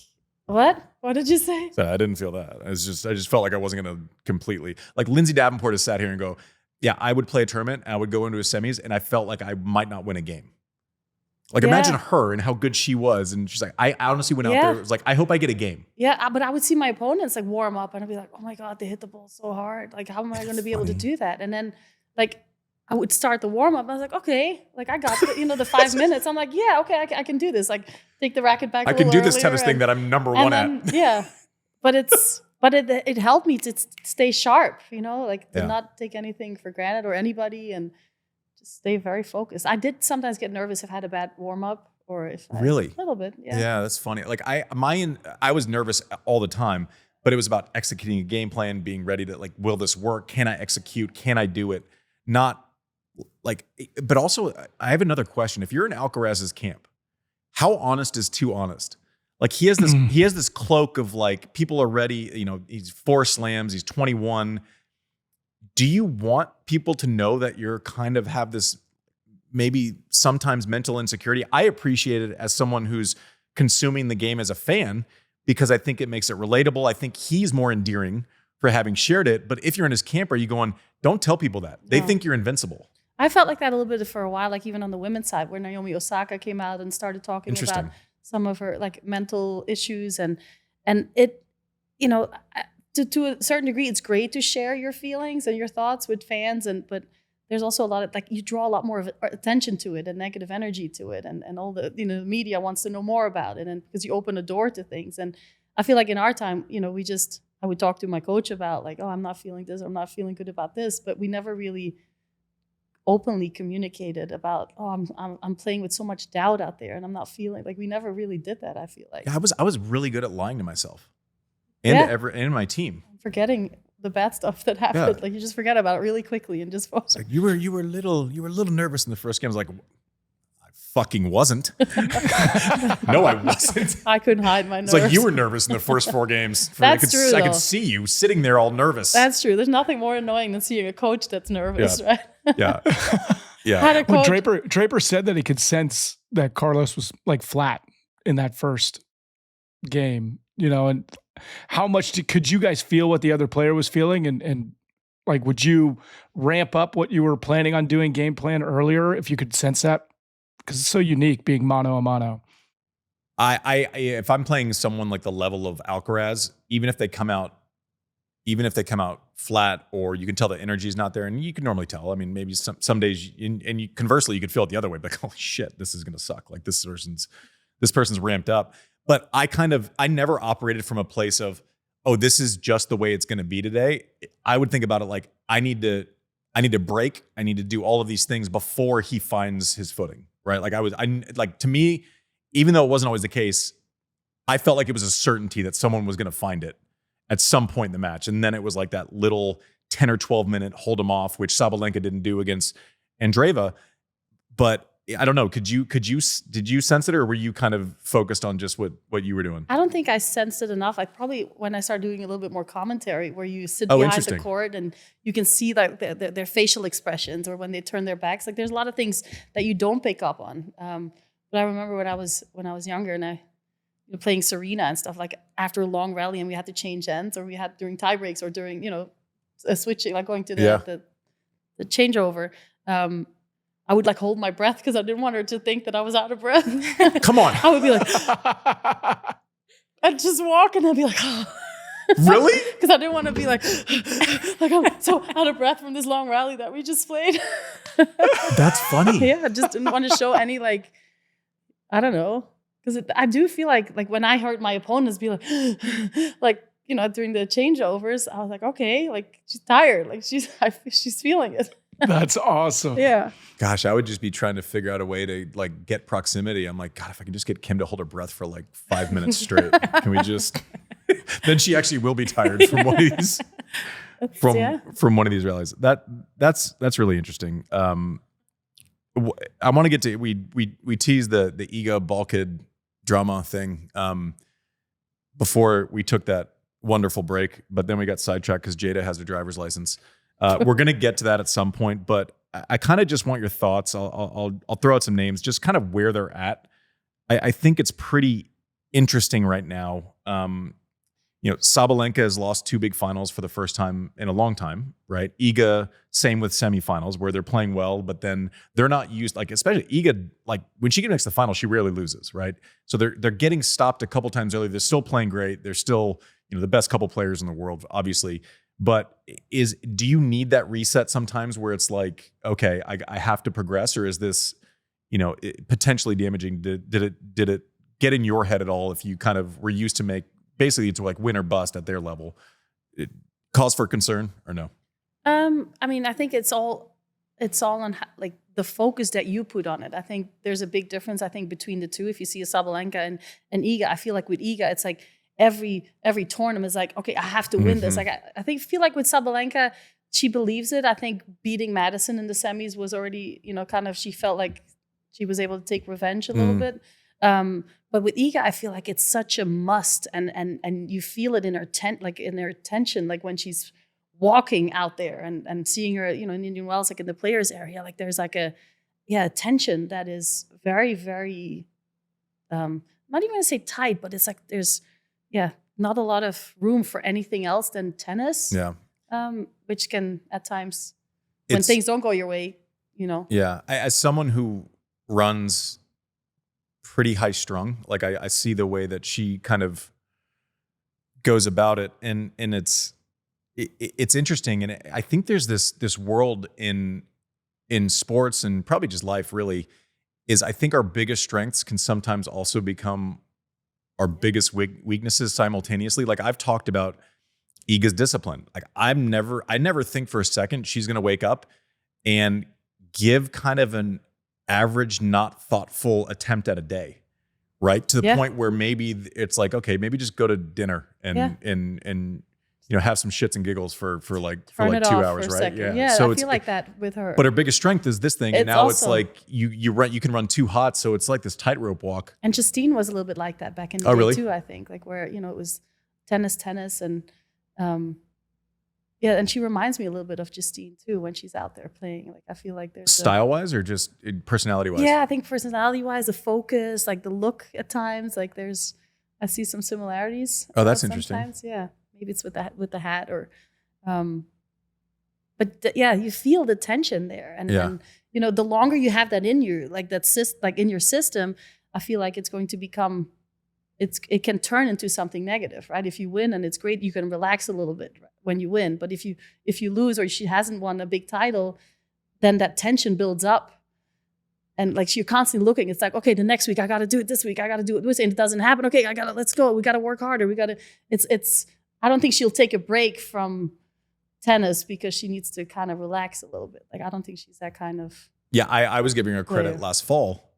Speaker 2: What did you say?
Speaker 1: So I didn't feel that. I just felt like I wasn't going to completely, like Lindsay Davenport has sat here and go, yeah, I would play a tournament and I would go into a semis and I felt like I might not win a game. Like imagine her and how good she was. And she's like, I honestly went out there. It was like, I hope I get a game.
Speaker 2: Yeah. But I would see my opponents like warm up and I'd be like, oh my God, they hit the ball so hard. Like, how am I going to be able to do that? And then like, I would start the warm up. I was like, okay, like I got the 5 minutes. I'm like, yeah, okay, I can do this. Like take the racket back.
Speaker 1: I can do this tennis thing that I'm number one at.
Speaker 2: Yeah. But it helped me to stay sharp, like to not take anything for granted or anybody and just stay very focused. I did sometimes get nervous if I had a bad warm up or if a little bit. Yeah.
Speaker 1: Yeah, that's funny. Like I was nervous all the time, but it was about executing a game plan, being ready to like, will this work? Can I execute? Can I do it? Not like, but also I have another question. If you're in Alcaraz's camp, how honest is too honest? Like he has this cloak of like, people are ready, he's 4 slams, he's 21. Do you want people to know that you're kind of have this maybe sometimes mental insecurity? I appreciate it as someone who's consuming the game as a fan because I think it makes it relatable. I think he's more endearing for having shared it. But if you're in his camp, are you going, don't tell people that. They think you're invincible.
Speaker 2: I felt like that a little bit for a while, like even on the women's side where Naomi Osaka came out and started talking about some of her like mental issues and it, to a certain degree, it's great to share your feelings and your thoughts with fans, but there's also a lot of like you draw a lot more of attention to it and negative energy to it, and all the the media wants to know more about it, and because you open a door to things. And I feel like in our time, I would talk to my coach about like, oh, I'm not feeling this, or I'm not feeling good about this, but we never really openly communicated about, oh, I'm playing with so much doubt out there and I'm not feeling like we never really did that. I feel like
Speaker 1: I was really good at lying to myself and and my team.
Speaker 2: Forgetting the bad stuff that happened. Like you just forget about it really quickly and just focus.
Speaker 1: Like you were a little nervous in the first game. I was like, I fucking wasn't. No, I wasn't.
Speaker 2: I couldn't hide my nerves.
Speaker 1: It's like you were nervous in the first 4 games.
Speaker 2: That's true.
Speaker 1: I could see you sitting there all nervous.
Speaker 2: That's true. There's nothing more annoying than seeing a coach that's nervous, right?
Speaker 1: Yeah. Yeah.
Speaker 3: When Draper said that he could sense that Carlos was like flat in that first game, and how much could you guys feel what the other player was feeling? And like, would you ramp up what you were planning on doing game plan earlier if you could sense that? Because it's so unique being mano a mano.
Speaker 1: If I'm playing someone like the level of Alcaraz, even if they come out flat, or you can tell the energy is not there, and you can normally tell. I mean, maybe some days, conversely, you could feel it the other way, but holy shit, this is going to suck. Like this person's ramped up. But I never operated from a place of, oh, this is just the way it's going to be today. I would think about it like I need to break. I need to do all of these things before he finds his footing, right? Like to me, even though it wasn't always the case, I felt like it was a certainty that someone was going to find it at some point in the match. And then it was like that little 10 or 12 minute hold him off, which Sabalenka didn't do against Andreeva. But I don't know. Did you sense it, or were you kind of focused on just what you were doing?
Speaker 2: I don't think I sensed it enough. I probably, when I started doing a little bit more commentary, where you sit behind the court and you can see like their facial expressions, or when they turn their backs. Like there's a lot of things that you don't pick up on. But I remember when I was younger and playing Serena and stuff, like after a long rally and we had to change ends, or we had during tie breaks, or during switching, like going to the changeover. I would like hold my breath because I didn't want her to think that I was out of breath.
Speaker 1: Come on.
Speaker 2: I would be like, I'd just walk and I'd be like, oh.
Speaker 1: Really?
Speaker 2: Because I didn't want to be like I'm so out of breath from this long rally that we just played.
Speaker 1: That's funny.
Speaker 2: Yeah, I just didn't want to show any I don't know. Because I do feel like when I heard my opponents be like, during the changeovers, I was like, okay, like she's tired. Like she's feeling it.
Speaker 3: That's awesome.
Speaker 2: Yeah.
Speaker 1: Gosh, I would just be trying to figure out a way to like get proximity. I'm like, God, if I can just get Kim to hold her breath for like 5 minutes straight, can we just? Then she actually will be tired from one of these from one of these rallies. That's really interesting. I want to get to we teased the Iga bulkhead drama thing before we took that wonderful break, but then we got sidetracked because Jada has her driver's license. We're going to get to that at some point, but I kind of just want your thoughts. I'll throw out some names, just kind of where they're at. I think it's pretty interesting right now. Sabalenka has lost 2 big finals for the first time in a long time, right? Iga, same with semifinals where they're playing well, but then they're not used, like especially Iga, like when she gets to the final, she rarely loses, right? So they're getting stopped a couple times early. They're still playing great. They're still, the best couple players in the world, obviously. But do you need that reset sometimes where it's like, okay, I have to progress, or is this, potentially damaging? Did it get in your head at all if you kind of were used to make basically to like win or bust at their level? It cause for concern or no?
Speaker 2: I mean, I think it's all on like the focus that you put on it. I think there's a big difference, I think, between the two. If you see a Sabalenka and Iga, I feel like with Iga, it's like every tournament is like, okay, I have to win this. Like I feel like with Sabalenka, she believes it. I think beating Madison in the semis was already, kind of, she felt like she was able to take revenge a little bit. But with Iga, I feel like it's such a must, and you feel it in her in her tension, like when she's walking out there and seeing her, in Indian Wells, like in the players area, like there's like a tension that is very, very, not even gonna say tight, but it's like there's not a lot of room for anything else than tennis. Yeah. Which can at times, when things don't go your way,
Speaker 1: Yeah. As someone who runs pretty high strung, like I see the way that she kind of goes about it, and it's interesting. And I think there's this world in sports and probably just life really is, I think our biggest strengths can sometimes also become our biggest weaknesses simultaneously. Like I've talked about Iga's discipline. Like I never think for a second she's going to wake up and give kind of an average, not thoughtful attempt at a day, right? To the point where maybe it's like, okay, maybe just go to dinner and have some shits and giggles for like 2 hours, right?
Speaker 2: Yeah. So I feel like that with her.
Speaker 1: But her biggest strength is this thing, and now it's like you can run too hot, so it's like this tightrope walk.
Speaker 2: And Justine was a little bit like that back in the day too, I think, like where it was tennis, and and she reminds me a little bit of Justine too when she's out there playing. Like I feel like there's
Speaker 1: style-wise or just personality-wise.
Speaker 2: Yeah, I think personality-wise, the focus, like the look at times, like I see some similarities.
Speaker 1: Oh, that's interesting.
Speaker 2: Sometimes, yeah. Maybe it's with the hat or, but you feel the tension there, and the longer you have that in you, like in your system, I feel like it's going to become, it can turn into something negative, right? If you win and it's great, you can relax a little bit when you win, but if you lose or she hasn't won a big title, then that tension builds up. And like you're constantly looking, it's like, okay, the next week I got to do it this week, I got to do it this, and it doesn't happen. Okay, let's go. We got to work harder. I don't think she'll take a break from tennis because she needs to kind of relax a little bit. Like, I don't think she's that kind of.
Speaker 1: Yeah, I was giving her credit last fall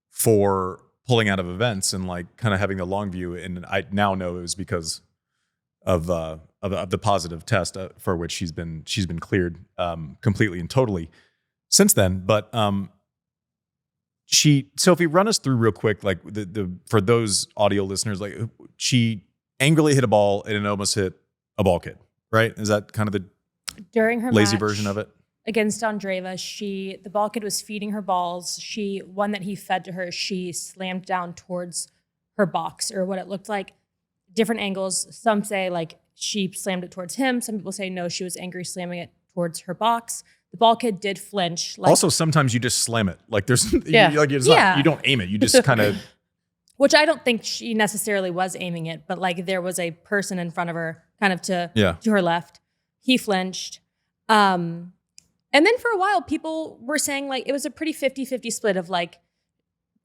Speaker 1: for pulling out of events and like kind of having the long view. And I now know it was because of the positive test for which she's been cleared completely and totally since then. But Sophie, run us through real quick, like the for those audio listeners, like she angrily hit a ball and it almost hit a ball kid, right? Is that kind of the
Speaker 4: during her
Speaker 1: lazy
Speaker 4: match
Speaker 1: version of it?
Speaker 4: Against Andreeva, the ball kid was feeding her balls. One that he fed to her, she slammed down towards her box, or what it looked like. Different angles. Some say like she slammed it towards him. Some people say no, she was angry slamming it towards her box. The ball kid did flinch.
Speaker 1: Also, sometimes you just slam it. Like there's, you don't aim it. You just kind of.
Speaker 4: Which I don't think she necessarily was aiming it, but like there was a person in front of her, kind of to her left. He flinched. And then for a while, people were saying like it was a pretty 50-50 split of like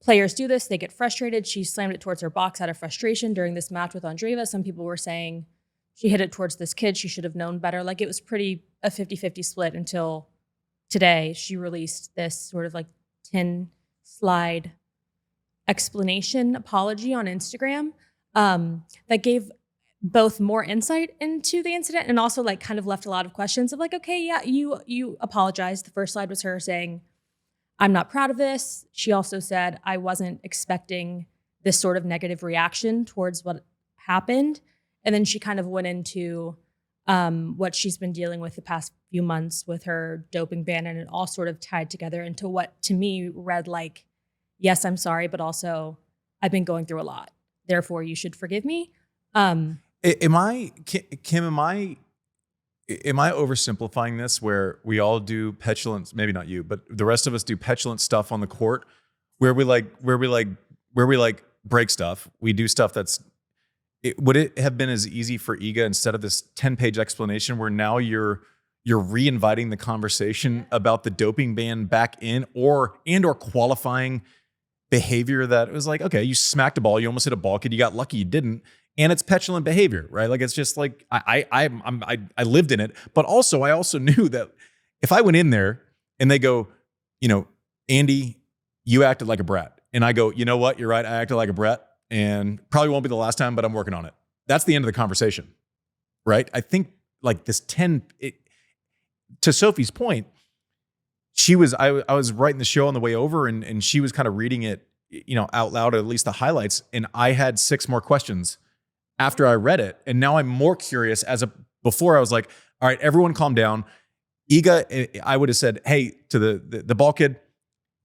Speaker 4: players do this, they get frustrated. She slammed it towards her box out of frustration during this match with Andreeva. Some people were saying she hit it towards this kid. She should have known better. Like it was pretty a 50-50 split until today. She released this sort of like 10 slide explanation apology on Instagram that gave both more insight into the incident and also like kind of left a lot of questions of like, okay, yeah, you apologized. The first slide was her saying, I'm not proud of this. She also said, I wasn't expecting this sort of negative reaction towards what happened. And then she kind of went into what she's been dealing with the past few months with her doping ban, and it all sort of tied together into what to me read like, yes, I'm sorry, but also I've been going through a lot. Therefore, you should forgive me.
Speaker 1: Am I oversimplifying this where we all do petulant, maybe not you, but the rest of us do petulant stuff on the court where we break stuff. We do stuff would it have been as easy for Iga instead of this 10-page explanation where now you're re-inviting the conversation about the doping ban back in or qualifying behavior that was like, okay, you smacked a ball, you almost hit a ball kid, you got lucky you didn't. And it's petulant behavior, right? Like it's just like I lived in it, but also I also knew that if I went in there and they go, Andy, you acted like a brat, and I go, you know what, you're right, I acted like a brat, and probably won't be the last time, but I'm working on it. That's the end of the conversation, right? I think like this to Sophie's point, I was writing the show on the way over, and she was kind of reading it, out loud, at least the highlights, and I had 6 more questions after I read it. And now I'm more curious before I was like, all right, everyone calm down. Iga, I would have said, hey, to the ball kid,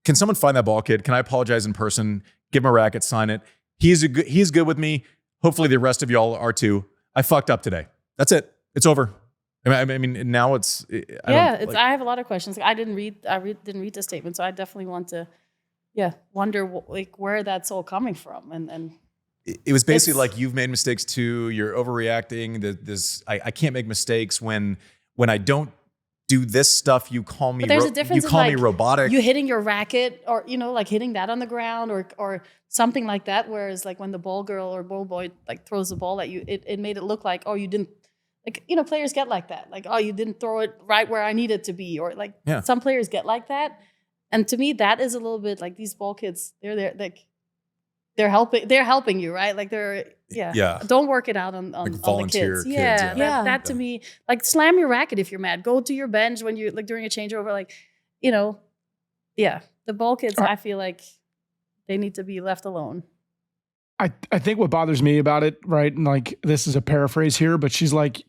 Speaker 1: can someone find that ball kid? Can I apologize in person? Give him a racket, sign it. He's good with me. Hopefully the rest of y'all are too. I fucked up today. That's it. It's over. I mean now it's,
Speaker 2: I have a lot of questions. I didn't read the statement. So I definitely want to, wonder where that's all coming from. And
Speaker 1: it was basically like, you've made mistakes too. You're overreacting. I can't make mistakes when I don't do this stuff. You call me.
Speaker 2: But there's a difference.
Speaker 1: You call me robotic.
Speaker 2: You hitting your racket, or like hitting that on the ground, or something like that. Whereas like when the ball girl or ball boy like throws the ball at you, it made it look like, oh, you didn't. Like, players get like that. Like, oh, you didn't throw it right where I needed to be, or like some players get like that. And to me, that is a little bit like these ball kids. They're there, like. They're helping you, right? Like don't work it out on
Speaker 1: like
Speaker 2: the kids. That to me, like slam your racket if you're mad. Go to your bench when you're like during a changeover, like, the ball kids, I feel like they need to be left alone.
Speaker 3: I think what bothers me about it, right, and like this is a paraphrase here, but she's like,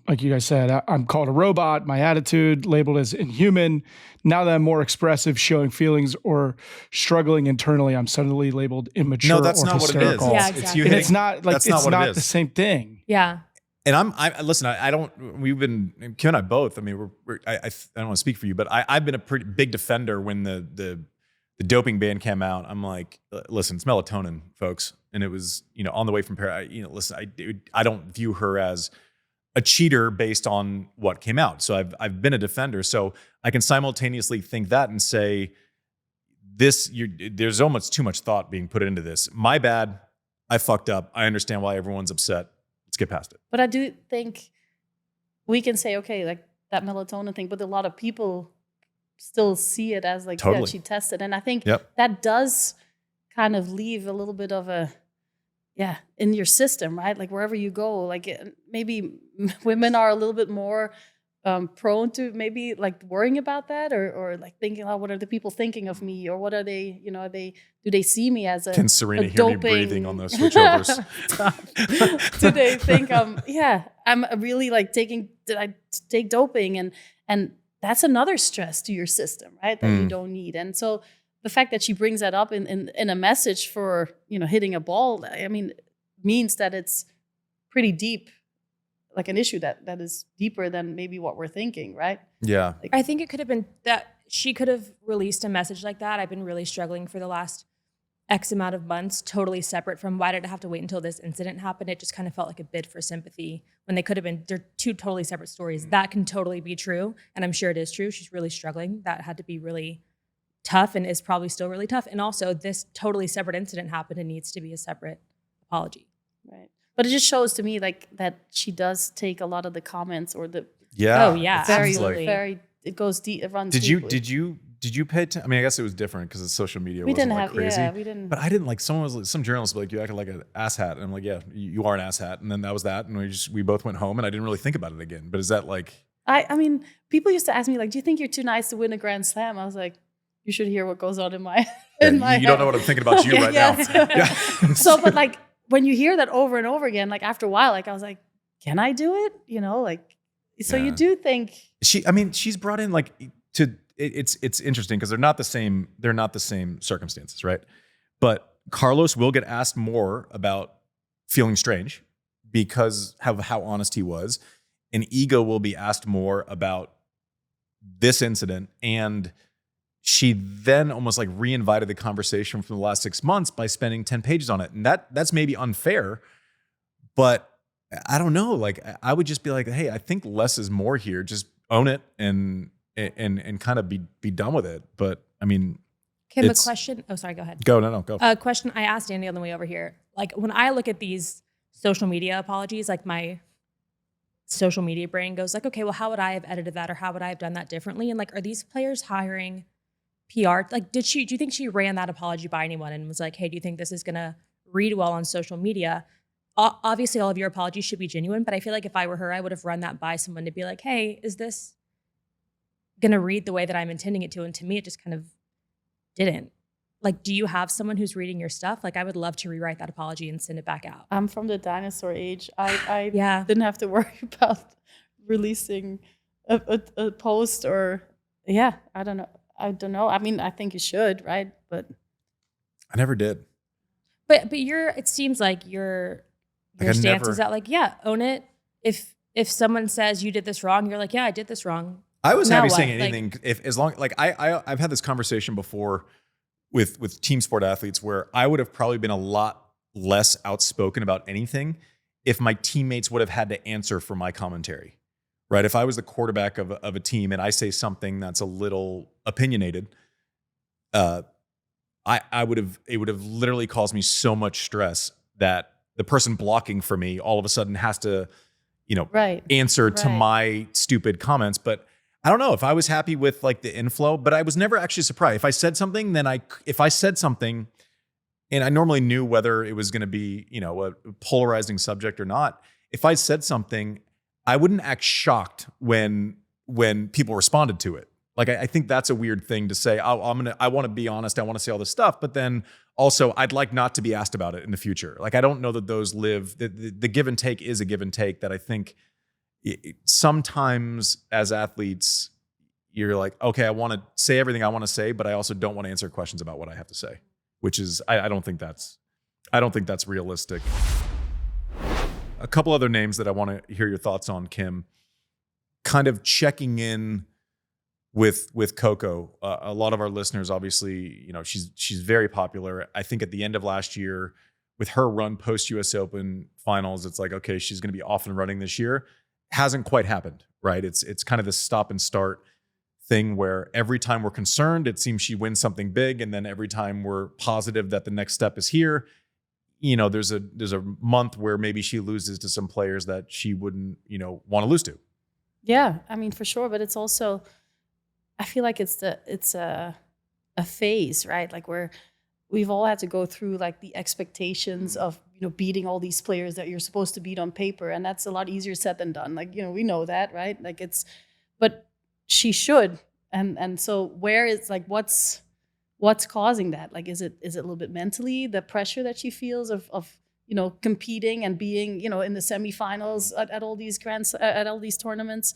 Speaker 3: like you guys said, I'm called a robot, my attitude labeled as inhuman. Now that I'm more expressive, showing feelings, or struggling internally, I'm suddenly labeled immature.
Speaker 1: No, that's
Speaker 3: or
Speaker 1: not
Speaker 3: hysterical.
Speaker 1: what it is.
Speaker 4: Yeah, exactly.
Speaker 3: And it's not like
Speaker 1: that's not
Speaker 3: it's
Speaker 1: what
Speaker 3: not
Speaker 1: it is.
Speaker 3: the same thing.
Speaker 4: Yeah.
Speaker 1: And listen, I don't, we've been, Kim and I both, I mean, I don't want to speak for you, but I've been a pretty big defender when the doping ban came out. I'm like, listen, it's melatonin, folks. And it was, on the way from Paris, listen, I don't view her as a cheater based on what came out. So I've been a defender. So I can simultaneously think that and say, there's almost too much thought being put into this. My bad. I fucked up. I understand why everyone's upset. Let's get past it.
Speaker 2: But I do think we can say, okay, like that melatonin thing, but a lot of people still see it as like,
Speaker 1: totally.
Speaker 2: she tested. And I think that does kind of leave a little bit of a, in your system, right? Like wherever you go, like maybe women are a little bit more prone to maybe like worrying about that, or like thinking, oh, what are the people thinking of me, or what are they, do they see me as a
Speaker 1: Can Serena
Speaker 2: a
Speaker 1: hear me
Speaker 2: doping-
Speaker 1: breathing on those switchovers?
Speaker 2: Do they think I'm really like did I take doping, and that's another stress to your system, right? That you don't need. And so the fact that she brings that up in a message for, hitting a ball, I mean, means that it's pretty deep, like an issue that is deeper than maybe what we're thinking, right?
Speaker 1: Yeah.
Speaker 4: I think it could have been that she could have released a message like that. I've been really struggling for the last X amount of months, totally separate from why did it have to wait until this incident happened? It just kind of felt like a bid for sympathy when they could have been, they're two totally separate stories. That can totally be true. And I'm sure it is true. She's really struggling. That had to be really tough and is probably still really tough. And also this totally separate incident happened and needs to be a separate apology.
Speaker 2: Right. But it just shows to me like that she does take a lot of the comments or the
Speaker 1: Yeah.
Speaker 4: Oh, yeah,
Speaker 1: it seems
Speaker 4: absolutely.
Speaker 2: very, it goes deep, it runs
Speaker 1: Did
Speaker 2: deeply.
Speaker 1: you pay attention? I mean, I guess it was different because social media
Speaker 2: We
Speaker 1: wasn't
Speaker 2: didn't
Speaker 1: like
Speaker 2: have,
Speaker 1: crazy.
Speaker 2: yeah, we didn't.
Speaker 1: But I didn't like some journalists were like, you acted like an asshat. And I'm like, yeah, you are an asshat. And then that was that. And we both went home and I didn't really think about it again. But is that like,
Speaker 2: I mean, people used to ask me like, do you think you're too nice to win a Grand Slam? I was like, you should hear what goes on in my in my
Speaker 1: you don't know what I'm thinking about you right now. Yeah.
Speaker 2: So, but like when you hear that over and over again, like after a while, like I was like, can I do it? So you do think
Speaker 1: she's brought in like it's interesting because they're not the same circumstances, right? But Carlos will get asked more about feeling strange because of how honest he was. And Iga will be asked more about this incident. And she then almost like reinvited the conversation from the last 6 months by spending 10 pages on it. And that's maybe unfair, but I don't know. Like I would just be like, hey, I think less is more here. Just own it and kind of be done with it. But I mean,
Speaker 4: Kim, a question. Oh, sorry. Go ahead.
Speaker 1: Go. No, go.
Speaker 4: A question I asked Andy on the way over here. Like when I look at these social media apologies, like my social media brain goes like, okay, well, how would I have edited that, or how would I have done that differently? And like, are these players hiring PR? Like, do you think she ran that apology by anyone and was like, hey, do you think this is gonna read well on social media? Obviously, all of your apologies should be genuine, but I feel like if I were her, I would have run that by someone to be like, hey, is this gonna read the way that I'm intending it to? And to me, it just kind of didn't. Like, do you have someone who's reading your stuff? Like, I would love to rewrite that apology and send it back out.
Speaker 2: I'm from the dinosaur age. I
Speaker 4: Yeah.
Speaker 2: didn't have to worry about releasing a post or I don't know. I mean, I think you should, right? But
Speaker 1: I never did.
Speaker 4: But it seems like your
Speaker 1: Like, I
Speaker 4: stance
Speaker 1: never-
Speaker 4: is that like, yeah, own it. If someone says you did this wrong, you're like, yeah, I did this wrong.
Speaker 1: I was
Speaker 4: Now
Speaker 1: happy
Speaker 4: what?
Speaker 1: saying
Speaker 4: Like-
Speaker 1: anything as long like I've had this conversation before with team sport athletes where I would have probably been a lot less outspoken about anything if my teammates would have had to answer for my commentary, right? If I was the quarterback of a team and I say something that's a little opinionated, it would have literally caused me so much stress that the person blocking for me all of a sudden has to,
Speaker 2: right.
Speaker 1: answer to
Speaker 2: Right.
Speaker 1: my stupid comments. But I don't know if I was happy with like the inflow, but I was never actually surprised. If I said something, if I said something and I normally knew whether it was going to be, a polarizing subject or not, if I said something, I wouldn't act shocked when people responded to it. Like, I think that's a weird thing to say. I want to be honest. I want to say all this stuff, but then also I'd like not to be asked about it in the future. Like, I don't know that those live, the give and take is a give and take that I think sometimes as athletes, you're like, okay, I want to say everything I want to say, but I also don't want to answer questions about what I have to say, which is, I don't think that's realistic. A couple other names that I want to hear your thoughts on, Kim, kind of checking in with Coco. A lot of our listeners, obviously, she's very popular. I think at the end of last year with her run post US Open finals, it's like, okay, she's going to be off and running this year. Hasn't quite happened, right? It's kind of this stop and start thing where every time we're concerned, it seems she wins something big. And then every time we're positive that the next step is here, there's a month where maybe she loses to some players that she wouldn't, want to lose to.
Speaker 2: Yeah, I mean, for sure. But it's also, I feel like it's a phase, right? Like we've all had to go through like the expectations of, beating all these players that you're supposed to beat on paper. And that's a lot easier said than done. Like, we know that, right? Like but she should. And so where is like what's causing that? Like is it a little bit mentally, the pressure that she feels of competing and being in the semifinals at all these at all these tournaments?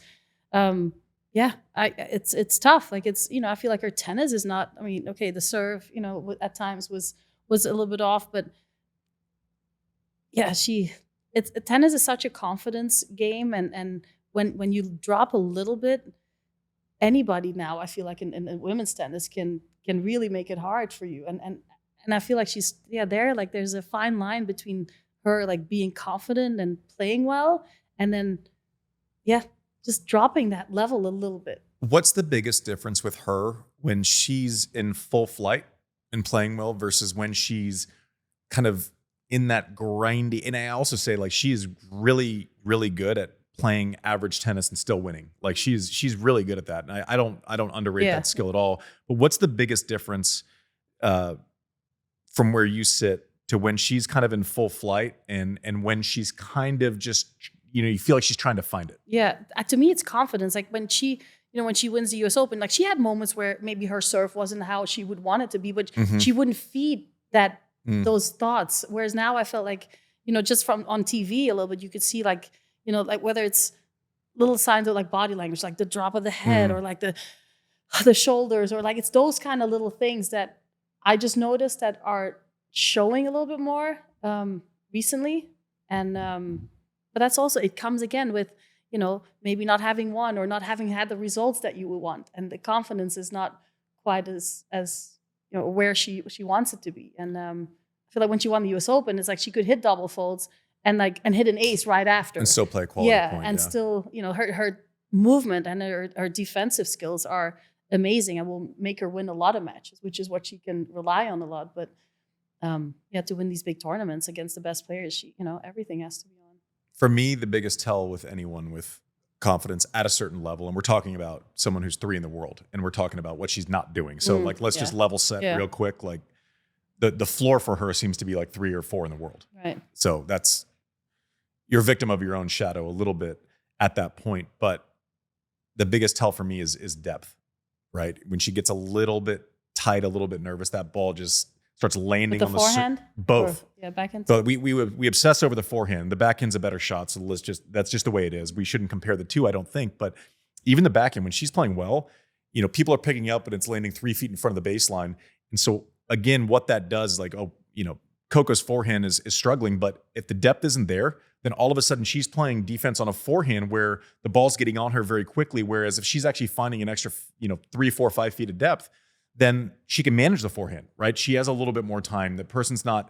Speaker 2: It's tough. Like it's I feel like her tennis is not. I mean, okay, the serve at times was a little bit off, but yeah, tennis is such a confidence game, and when you drop a little bit, anybody now I feel like in women's tennis can really make it hard for you, and I feel like she's there. Like there's a fine line between her like being confident and playing well, and then just dropping that level a little bit.
Speaker 1: What's the biggest difference with her when she's in full flight and playing well versus when she's kind of in that grindy? And I also say like she is really, really good at playing average tennis and still winning. Like she's really good at that. And I don't underrate that skill at all. But what's the biggest difference from where you sit to when she's kind of in full flight and when she's kind of just you feel like she's trying to find it?
Speaker 2: Yeah, to me, it's confidence. Like when she wins the U.S. Open, like she had moments where maybe her serve wasn't how she would want it to be, but she wouldn't feed those thoughts. Whereas now I felt like, just from on TV a little bit, you could see like, like whether it's little signs of like body language, like the drop of the head or like the shoulders, or like it's those kind of little things that I just noticed that are showing a little bit more recently. And but that's also, it comes again with, maybe not having won or not having had the results that you would want. And the confidence is not quite as where she wants it to be. And I feel like when she won the US Open, it's like she could hit double folds and hit an ace right after.
Speaker 1: And still play a quality point.
Speaker 2: And still, her movement and her defensive skills are amazing and will make her win a lot of matches, which is what she can rely on a lot. But to win these big tournaments against the best players, everything has to be on.
Speaker 1: For me, the biggest tell with anyone with confidence at a certain level, and we're talking about someone who's 3 in the world, and we're talking about what she's not doing. So let's just level set real quick. Like the floor for her seems to be like 3 or 4 in the world.
Speaker 2: Right.
Speaker 1: So you're a victim of your own shadow a little bit at that point. But the biggest tell for me is depth, right? When she gets a little bit tight, a little bit nervous, that ball just starts landing on the
Speaker 2: forehand.
Speaker 1: Both.
Speaker 2: Backhand.
Speaker 1: But we obsess over the forehand. The backhand's a better shot, so that's just the way it is. We shouldn't compare the two, I don't think. But even the backhand, when she's playing well, people are picking up and it's landing 3 feet in front of the baseline. And so again, what that does is like, Coco's forehand is struggling, but if the depth isn't there, then all of a sudden she's playing defense on a forehand where the ball's getting on her very quickly. Whereas if she's actually finding an extra, 3, 4, 5 feet of depth, then she can manage the forehand, right? She has a little bit more time. The person's not,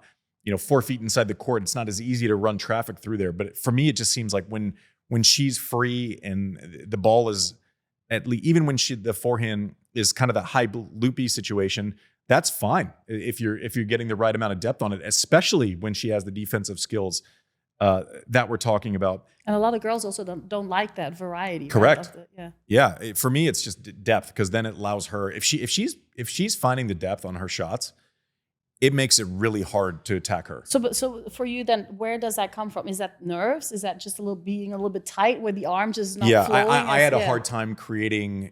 Speaker 1: 4 feet inside the court. It's not as easy to run traffic through there. But for me, it just seems like when she's free and the ball is at least, even when the forehand is kind of that high loopy situation, that's fine if you're getting the right amount of depth on it, especially when she has the defensive skills that we're talking about.
Speaker 2: And a lot of girls also don't like that variety.
Speaker 1: Correct.
Speaker 2: Right?
Speaker 1: Yeah. For me, it's just depth, because then it allows her, if she's finding the depth on her shots, it makes it really hard to attack her.
Speaker 2: So for you then, where does that come from? Is that nerves? Is that just being a little bit tight where the arm just not flowing?
Speaker 1: I had a hard time creating.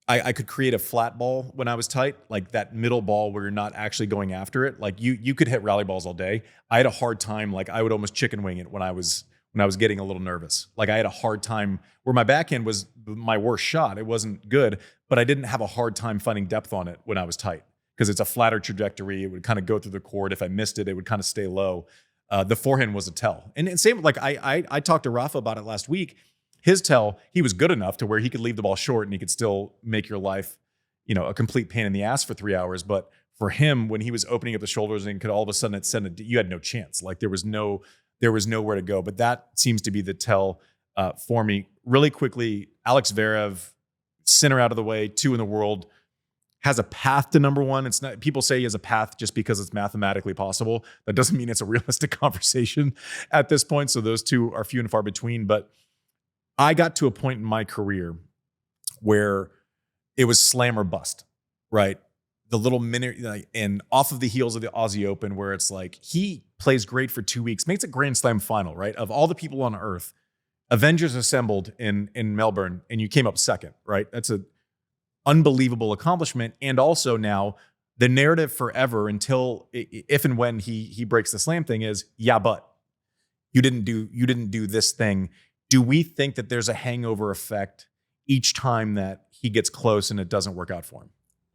Speaker 1: I could create a flat ball when I was tight, like that middle ball where you're not actually going after it. Like you could hit rally balls all day. I had a hard time. Like I would almost chicken wing it when I was getting a little nervous. Like I had a hard time where my backhand was my worst shot. It wasn't good, but I didn't have a hard time finding depth on it when I was tight, because it's a flatter trajectory. It would kind of go through the court. If I missed it, it would kind of stay low. The forehand was a tell. And same, like I talked to Rafa about it last week. His tell, he was good enough to where he could leave the ball short and he could still make your life, a complete pain in the ass for 3 hours. But for him, when he was opening up the shoulders and could all of a sudden you had no chance. Like there was nowhere to go. But that seems to be the tell for me. Really quickly, Alex Zverev, center out of the way, 2 in the world, has a path to number 1. It's not, people say he has a path just because it's mathematically possible. That doesn't mean it's a realistic conversation at this point. So those two are few and far between. But I got to a point in my career where it was slam or bust, right? The little minute, and off of the heels of the Aussie Open, where it's like he plays great for 2 weeks, makes a Grand Slam final, right? Of all the people on earth, Avengers assembled in Melbourne, and you came up second, right? That's an unbelievable accomplishment. And also now the narrative forever until if and when he breaks the slam thing is, yeah, but you didn't do this thing. Do we think that there's a hangover effect each time that he gets close and it doesn't work out for him?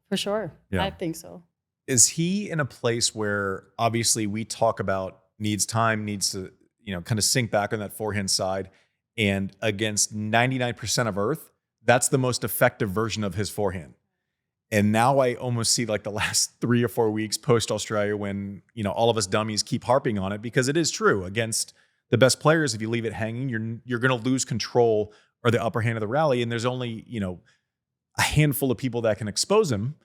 Speaker 2: For sure.
Speaker 1: Yeah.
Speaker 2: I think so.
Speaker 1: Is he in a place where obviously we talk about needs time, needs to, kind of sink back on that forehand side, and against 99% of earth, that's the most effective version of his forehand. And now I almost see like the last 3 or 4 weeks post Australia when, all of us dummies keep harping on it, because it is true against the best players. If you leave it hanging, you're going to lose control or the upper hand of the rally. And there's only, a handful of people that can expose him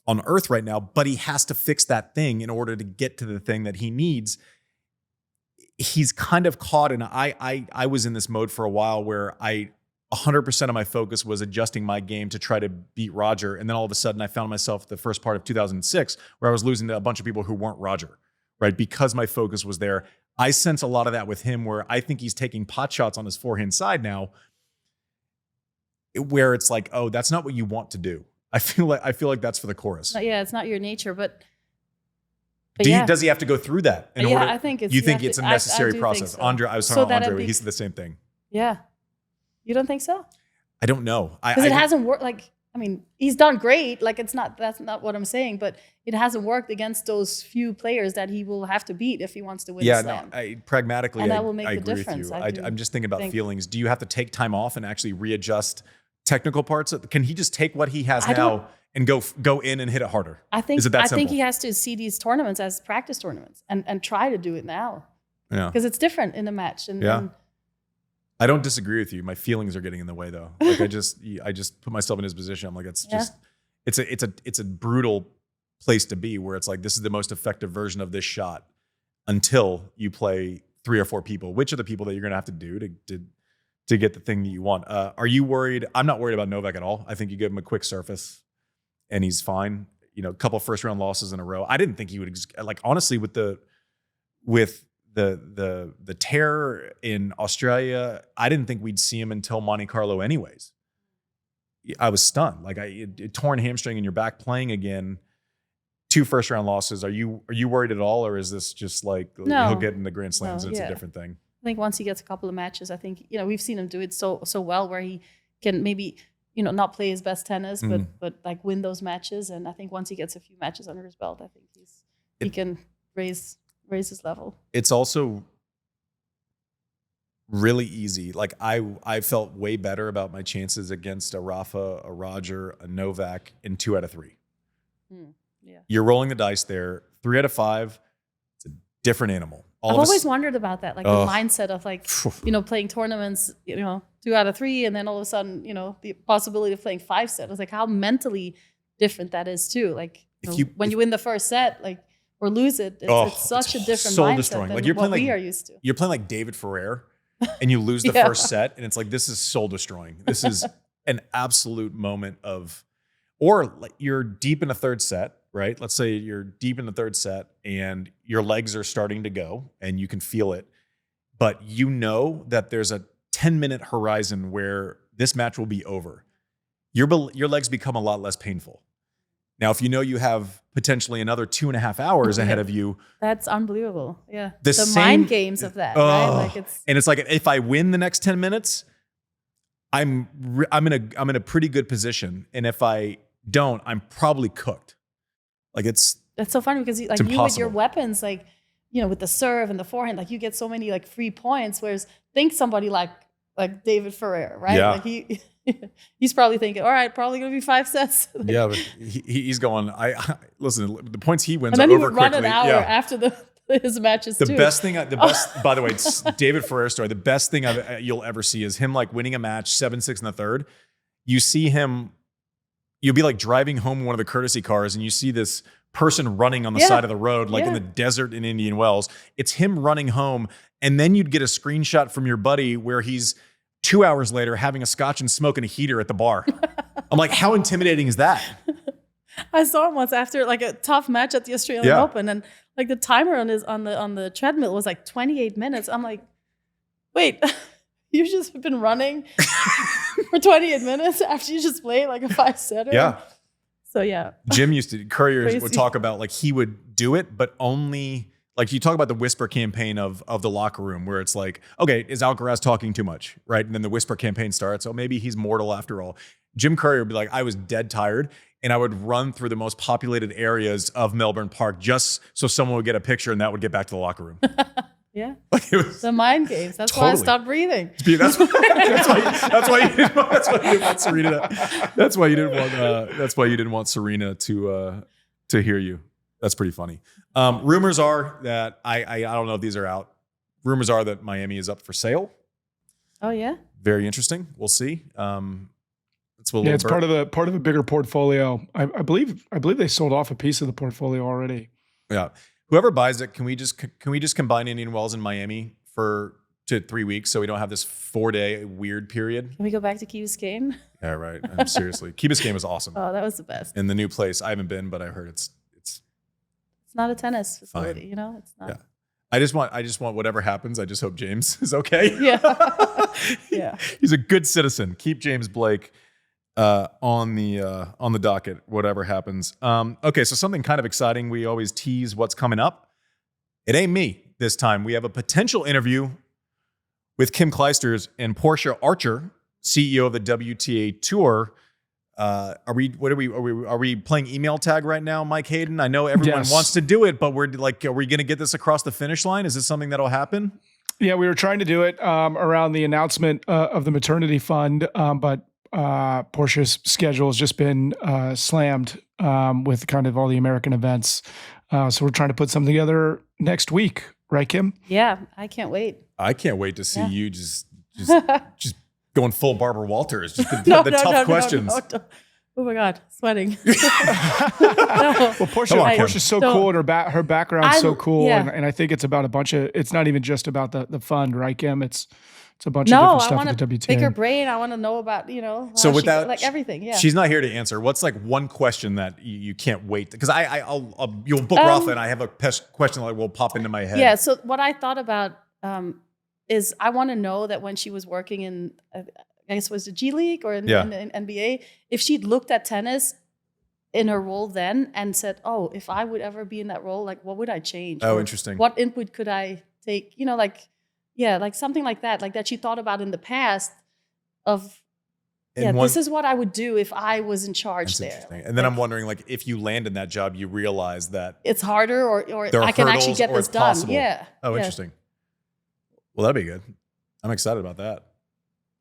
Speaker 1: on earth right now, but he has to fix that thing in order to get to the thing that he needs. He's kind of caught, and I was in this mode for a while where 100% of my focus was adjusting my game to try to beat Roger. And then all of a sudden I found myself the first part of 2006 where I was losing to a bunch of people who weren't Roger, right? Because my focus was there. I sense a lot of that with him, where I think he's taking pot shots on his forehand side now, where it's like, oh, that's not what you want to do. I feel like that's for the chorus.
Speaker 2: Yeah, it's not your nature, but
Speaker 1: does he have to go through that in order?
Speaker 2: I think
Speaker 1: you think it's a necessary process.
Speaker 2: So.
Speaker 1: Andre, I was talking about Andre, he said the same thing.
Speaker 2: Yeah. You don't think so?
Speaker 1: I don't know.
Speaker 2: Because it hasn't worked. He's done great. That's not what I'm saying, but it hasn't worked against those few players that he will have to beat if he wants to win the slam.
Speaker 1: Yeah, no, pragmatically,
Speaker 2: and that will make
Speaker 1: I
Speaker 2: the
Speaker 1: agree
Speaker 2: difference.
Speaker 1: with you. I'm just thinking about feelings. Do you have to take time off and actually readjust technical parts? Can he just take what he has now and go in and hit it harder?
Speaker 2: I think
Speaker 1: Is it that simple?
Speaker 2: I think he has to see these tournaments as practice tournaments and try to do it now.
Speaker 1: Yeah.
Speaker 2: Because it's different in a match. And
Speaker 1: I don't disagree with you. My feelings are getting in the way though. Like I just put myself in his position. I'm like, it's a brutal place to be, where it's like, this is the most effective version of this shot until you play 3 or 4 people. Which are the people that you're going to have to do to get the thing that you want? Are you worried? I'm not worried about Novak at all. I think you give him a quick surface and he's fine. A couple first round losses in a row. I didn't think he would, honestly, with the tear in Australia, I didn't think we'd see him until Monte Carlo anyways. I was stunned. Torn hamstring in your back, playing again, 2 first round losses. Are you worried at all? Or is this just
Speaker 2: no,
Speaker 1: he'll get in the Grand Slams and it's a different thing?
Speaker 2: I think once he gets a couple of matches, I think, we've seen him do it so well, where he can maybe, not play his best tennis, but win those matches. And I think once he gets a few matches under his belt, I think he can raise his level. It's
Speaker 1: also really easy. I felt way better about my chances against a Rafa, a Roger, a Novak in 2 out of 3.
Speaker 2: Yeah.
Speaker 1: You're rolling the dice there. 3 out of 5, it's a different animal.
Speaker 2: I've always wondered about that, the mindset of playing tournaments, 2 out of 3, and then all of a sudden, the possibility of playing 5 sets. I was like, how mentally different that is too. When you win the first set, or lose it, it's such a different mindset than what we are used to.
Speaker 1: You're playing like David Ferrer, and you lose the first set, and it's like, this is soul destroying. This is an absolute moment of, or you're deep in a third set, right? Let's say you're deep in the third set and your legs are starting to go and you can feel it, but that there's a 10-minute horizon where this match will be over. Your legs become a lot less painful. Now, if you have potentially another 2.5 hours ahead of you,
Speaker 2: that's unbelievable. Yeah,
Speaker 1: the
Speaker 2: mind games of that, right?
Speaker 1: And it's like, if I win the next 10 minutes, I'm in a pretty good position, and if I don't, I'm probably cooked. That's
Speaker 2: so funny, because you with your weapons, with the serve and the forehand, you get so many free points. Whereas think somebody like David Ferrer, right?
Speaker 1: Yeah.
Speaker 2: He's probably thinking, all right, probably going to be 5 sets.
Speaker 1: Yeah, but he's going, listen, the points he wins
Speaker 2: and then
Speaker 1: are
Speaker 2: he
Speaker 1: over
Speaker 2: would run
Speaker 1: quickly.
Speaker 2: An hour after his matches
Speaker 1: the
Speaker 2: too.
Speaker 1: The best, by the way, it's David Ferrer story. The best thing you'll ever see is him winning a match 7-6 in the third. You see him, you'll be driving home in one of the courtesy cars and you see this person running on the side of the road, in the desert in Indian Wells. It's him running home. And then you'd get a screenshot from your buddy where he's 2 hours later having a scotch and smoking a heater at the bar. I'm like, how intimidating is that?
Speaker 2: I saw him once after a tough match at the Australian Open, and the timer on the treadmill was 28 minutes. I'm like, wait, you've just been running for 28 minutes after you just played like a 5-setter.
Speaker 1: Yeah.
Speaker 2: So yeah.
Speaker 1: Jim Courier would
Speaker 2: Crazy.
Speaker 1: talk about like he would do it, but only like you talk about the whisper campaign of the locker room where it's like, okay, is Alcaraz talking too much? Right. And then the whisper campaign starts. Oh, maybe he's mortal after all. Jim Courier would be like, I was dead tired. And I would run through the most populated areas of Melbourne Park just so someone would get a picture and that would get back to the locker room.
Speaker 2: Yeah.
Speaker 1: Like it was
Speaker 2: The mind games. That's why I
Speaker 1: Totally.
Speaker 2: stopped breathing.
Speaker 1: that's why you didn't want Serena. That's why you didn't want Serena to hear you. That's pretty funny. Rumors are that I don't know if these are out. Rumors are that Miami is up for sale.
Speaker 2: Oh yeah.
Speaker 1: Very interesting. We'll see. It's
Speaker 3: It's part of a bigger portfolio. I believe they sold off a piece of the portfolio already.
Speaker 1: Yeah. Whoever buys it, can we just combine Indian Wells and Miami to 3 weeks so we don't have this 4-day weird period?
Speaker 2: Can we go back to Key Biscayne?
Speaker 1: Yeah, right. Seriously, Key Biscayne was awesome.
Speaker 2: Oh, that was the best.
Speaker 1: In the new place, I haven't been, but I heard it's
Speaker 2: It's not a tennis facility,
Speaker 1: Fine.
Speaker 2: you know? It's not.
Speaker 1: Yeah. I just want whatever happens. I just hope James is okay.
Speaker 2: Yeah. Yeah.
Speaker 1: He's a good citizen. Keep James Blake on the docket, whatever happens. Okay, so something kind of exciting. We always tease what's coming up. It ain't me this time. We have a potential interview with Kim Clijsters and Portia Archer, CEO of the WTA Tour. Are we playing email tag right now, Mike Hayden? I know everyone
Speaker 3: Yes.
Speaker 1: wants to do it, but are we going to get this across the finish line? Is this something that'll happen?
Speaker 3: Yeah, we were trying to do it around the announcement of the maternity fund, but Portia's schedule has just been slammed with kind of all the American events. So we're trying to put something together next week, right, Kim?
Speaker 2: Yeah. I can't wait.
Speaker 1: I can't wait to see
Speaker 2: Yeah.
Speaker 1: you just going full Barbara Walters. Just the tough questions.
Speaker 2: No. Oh my God, sweating.
Speaker 3: Well,
Speaker 1: Come on, Kim.
Speaker 3: Portia's so cool, and her background's so cool,
Speaker 2: yeah.
Speaker 3: and I think it's about a bunch of. It's not even just about the fund, right, Kim? It's a bunch of
Speaker 2: No,
Speaker 3: different
Speaker 2: I
Speaker 3: stuff
Speaker 2: want
Speaker 3: with the
Speaker 2: to
Speaker 3: WTA.
Speaker 2: pick her brain. I want to know about,
Speaker 1: So
Speaker 2: how
Speaker 1: without
Speaker 2: like everything. Yeah.
Speaker 1: she's not here to answer. What's like one question that you can't wait? Because you'll book Rafa, and I have a question that will pop into my head.
Speaker 2: Yeah. So what I thought about is I want to know that when she was working in, I guess it was the G League or in the NBA, if she'd looked at tennis in her role then and said, "Oh, if I would ever be in that role, like what would I change?
Speaker 1: Oh,
Speaker 2: Or
Speaker 1: interesting.
Speaker 2: What input could I take? Like something like that she thought about in the past of."
Speaker 1: And
Speaker 2: This is what I would do if I was in charge
Speaker 1: that's
Speaker 2: there.
Speaker 1: interesting. And then I'm wondering, like, if you land in that job, you realize that
Speaker 2: It's harder, or
Speaker 1: there are
Speaker 2: I can actually
Speaker 1: hurdles
Speaker 2: get
Speaker 1: or
Speaker 2: this
Speaker 1: it's
Speaker 2: done.
Speaker 1: possible.
Speaker 2: Yeah.
Speaker 1: Oh,
Speaker 2: Yeah.
Speaker 1: interesting. Well, that'd be good. I'm excited about that.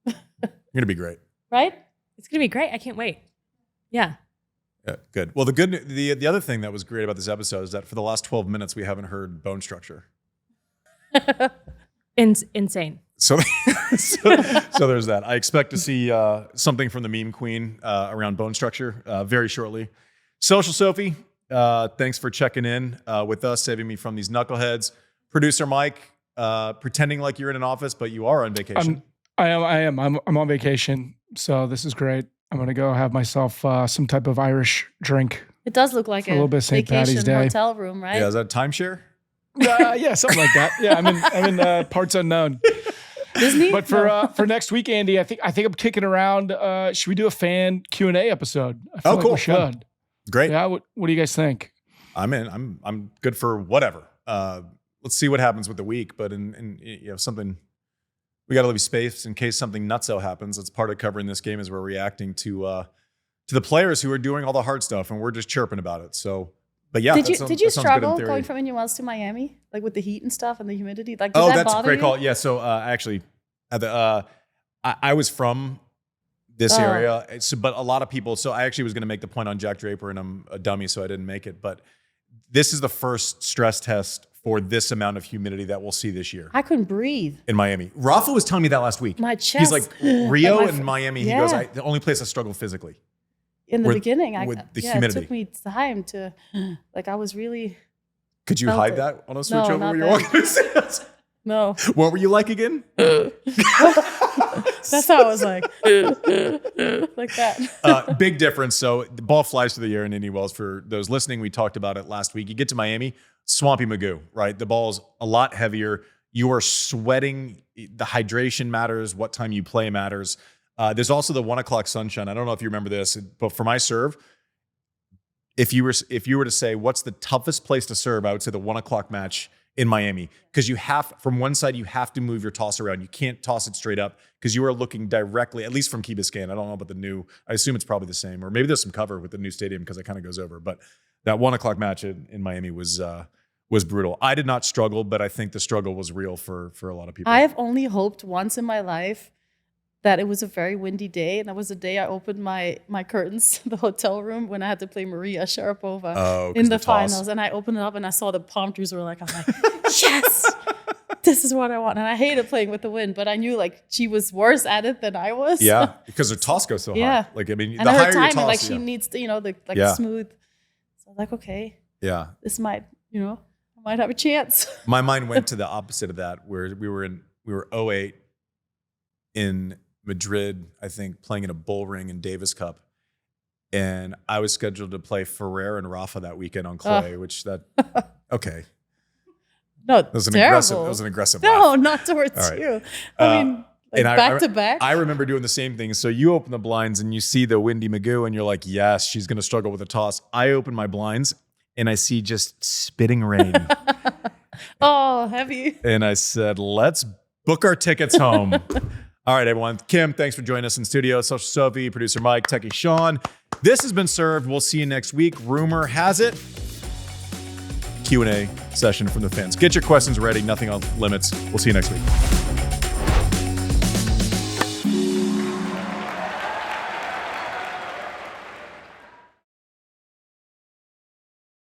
Speaker 1: You're gonna be great.
Speaker 2: Right?
Speaker 4: It's gonna be great. I can't wait. Yeah.
Speaker 1: Yeah, good. Well, the other thing that was great about this episode is that for the last 12 minutes we haven't heard bone structure.
Speaker 4: Insane.
Speaker 1: So there's that. I expect to see something from the meme queen around bone structure very shortly. Social Sophie, thanks for checking in with us, saving me from these knuckleheads. Producer Mike, pretending like you're in an office, but you are on vacation.
Speaker 3: I am. I'm on vacation, so this is great. I'm gonna go have myself some type of Irish drink.
Speaker 2: It does look like
Speaker 3: a little bit of St. Patty's
Speaker 2: vacation
Speaker 3: Day.
Speaker 2: hotel room, right?
Speaker 1: Yeah, is that a timeshare?
Speaker 3: Yeah, something like that. Yeah, I'm in parts unknown.
Speaker 2: Disney?
Speaker 3: But for next week, Andy, I think I'm kicking around. Should we do a fan Q&A episode? I feel like
Speaker 1: cool.
Speaker 3: we should.
Speaker 1: Great.
Speaker 3: Yeah. What do you guys think?
Speaker 1: I'm in. I'm good for whatever. Let's see what happens with the week. But in something, we got to leave space in case something nutso happens. That's part of covering this game is we're reacting to the players who are doing all the hard stuff, and we're just chirping about it. So, but yeah,
Speaker 2: Did you
Speaker 1: that sounds good in
Speaker 2: struggle
Speaker 1: theory.
Speaker 2: going from Indian Wells to Miami, like with the heat and stuff and the humidity? Like, did
Speaker 1: Oh,
Speaker 2: that
Speaker 1: that's a
Speaker 2: bother
Speaker 1: great
Speaker 2: you?
Speaker 1: call. Yeah. So actually, I was from this
Speaker 2: Oh.
Speaker 1: area, but a lot of people. So I actually was going to make the point on Jack Draper, and I'm a dummy, so I didn't make it. But this is the first stress test for this amount of humidity that we'll see this year
Speaker 2: I couldn't breathe.
Speaker 1: in Miami. Rafa was telling me that last week.
Speaker 2: My chest.
Speaker 1: He's like Rio
Speaker 2: Like
Speaker 1: and Miami. He
Speaker 2: yeah.
Speaker 1: goes, the only place I struggle physically.
Speaker 2: In the
Speaker 1: with-
Speaker 2: beginning,
Speaker 1: with the
Speaker 2: it
Speaker 1: humidity.
Speaker 2: took me time to, like, I was really,
Speaker 1: Could you
Speaker 2: Felt
Speaker 1: hide
Speaker 2: it.
Speaker 1: that on a switch
Speaker 2: No,
Speaker 1: over
Speaker 2: not
Speaker 1: where you're
Speaker 2: that.
Speaker 1: walking?
Speaker 2: no.
Speaker 1: What were you like again?
Speaker 2: That's how I was like, like that.
Speaker 1: Big difference. So the ball flies through the air in Indian Wells. For those listening, we talked about it last week. You get to Miami, swampy Magoo, right? The ball's a lot heavier. You are sweating. The hydration matters. What time you play matters. There's also the 1 o'clock sunshine. I don't know if you remember this, but for my serve, if you were to say what's the toughest place to serve, I would say the 1 o'clock match in Miami, because you have, from one side, you have to move your toss around. You can't toss it straight up because you are looking directly, at least from Key Biscayne. I don't know about the new, I assume it's probably the same, or maybe there's some cover with the new stadium because it kind of goes over. But that 1 o'clock match in Miami was brutal. I did not struggle, but I think the struggle was real for a lot of people.
Speaker 2: I have only hoped once in my life that it was a very windy day, and that was the day I opened my curtains, the hotel room, when I had to play Maria Sharapova in the finals. And I opened it up and I saw the palm trees were like, I'm like, yes, this is what I want. And I hated playing with the wind, but I knew like she was worse at it than I was.
Speaker 1: Yeah, because her toss goes so high. Like, I mean,
Speaker 2: and
Speaker 1: the
Speaker 2: her
Speaker 1: higher
Speaker 2: timing,
Speaker 1: your toss,
Speaker 2: like she needs to, smooth. So I'm like, okay, this might, I might have a chance.
Speaker 1: My mind went to the opposite of that, where we were 08 in Madrid, I think, playing in a bull ring in Davis Cup. And I was scheduled to play Ferrer and Rafa that weekend on clay, okay.
Speaker 2: No,
Speaker 1: that was an aggressive
Speaker 2: No,
Speaker 1: laugh.
Speaker 2: not towards you. I mean, back to back.
Speaker 1: I remember doing the same thing. So you open the blinds and you see the Windy Magoo and you're like, yes, she's going to struggle with a toss. I open my blinds and I see just spitting rain.
Speaker 2: Oh, heavy.
Speaker 1: And I said, let's book our tickets home. All right, everyone. Kim, thanks for joining us in studio. Social Sophie, producer Mike, Techie Sean. This has been served. We'll see you next week. Rumor has it, Q&A session from the fans. Get your questions ready. Nothing on limits. We'll see you next week.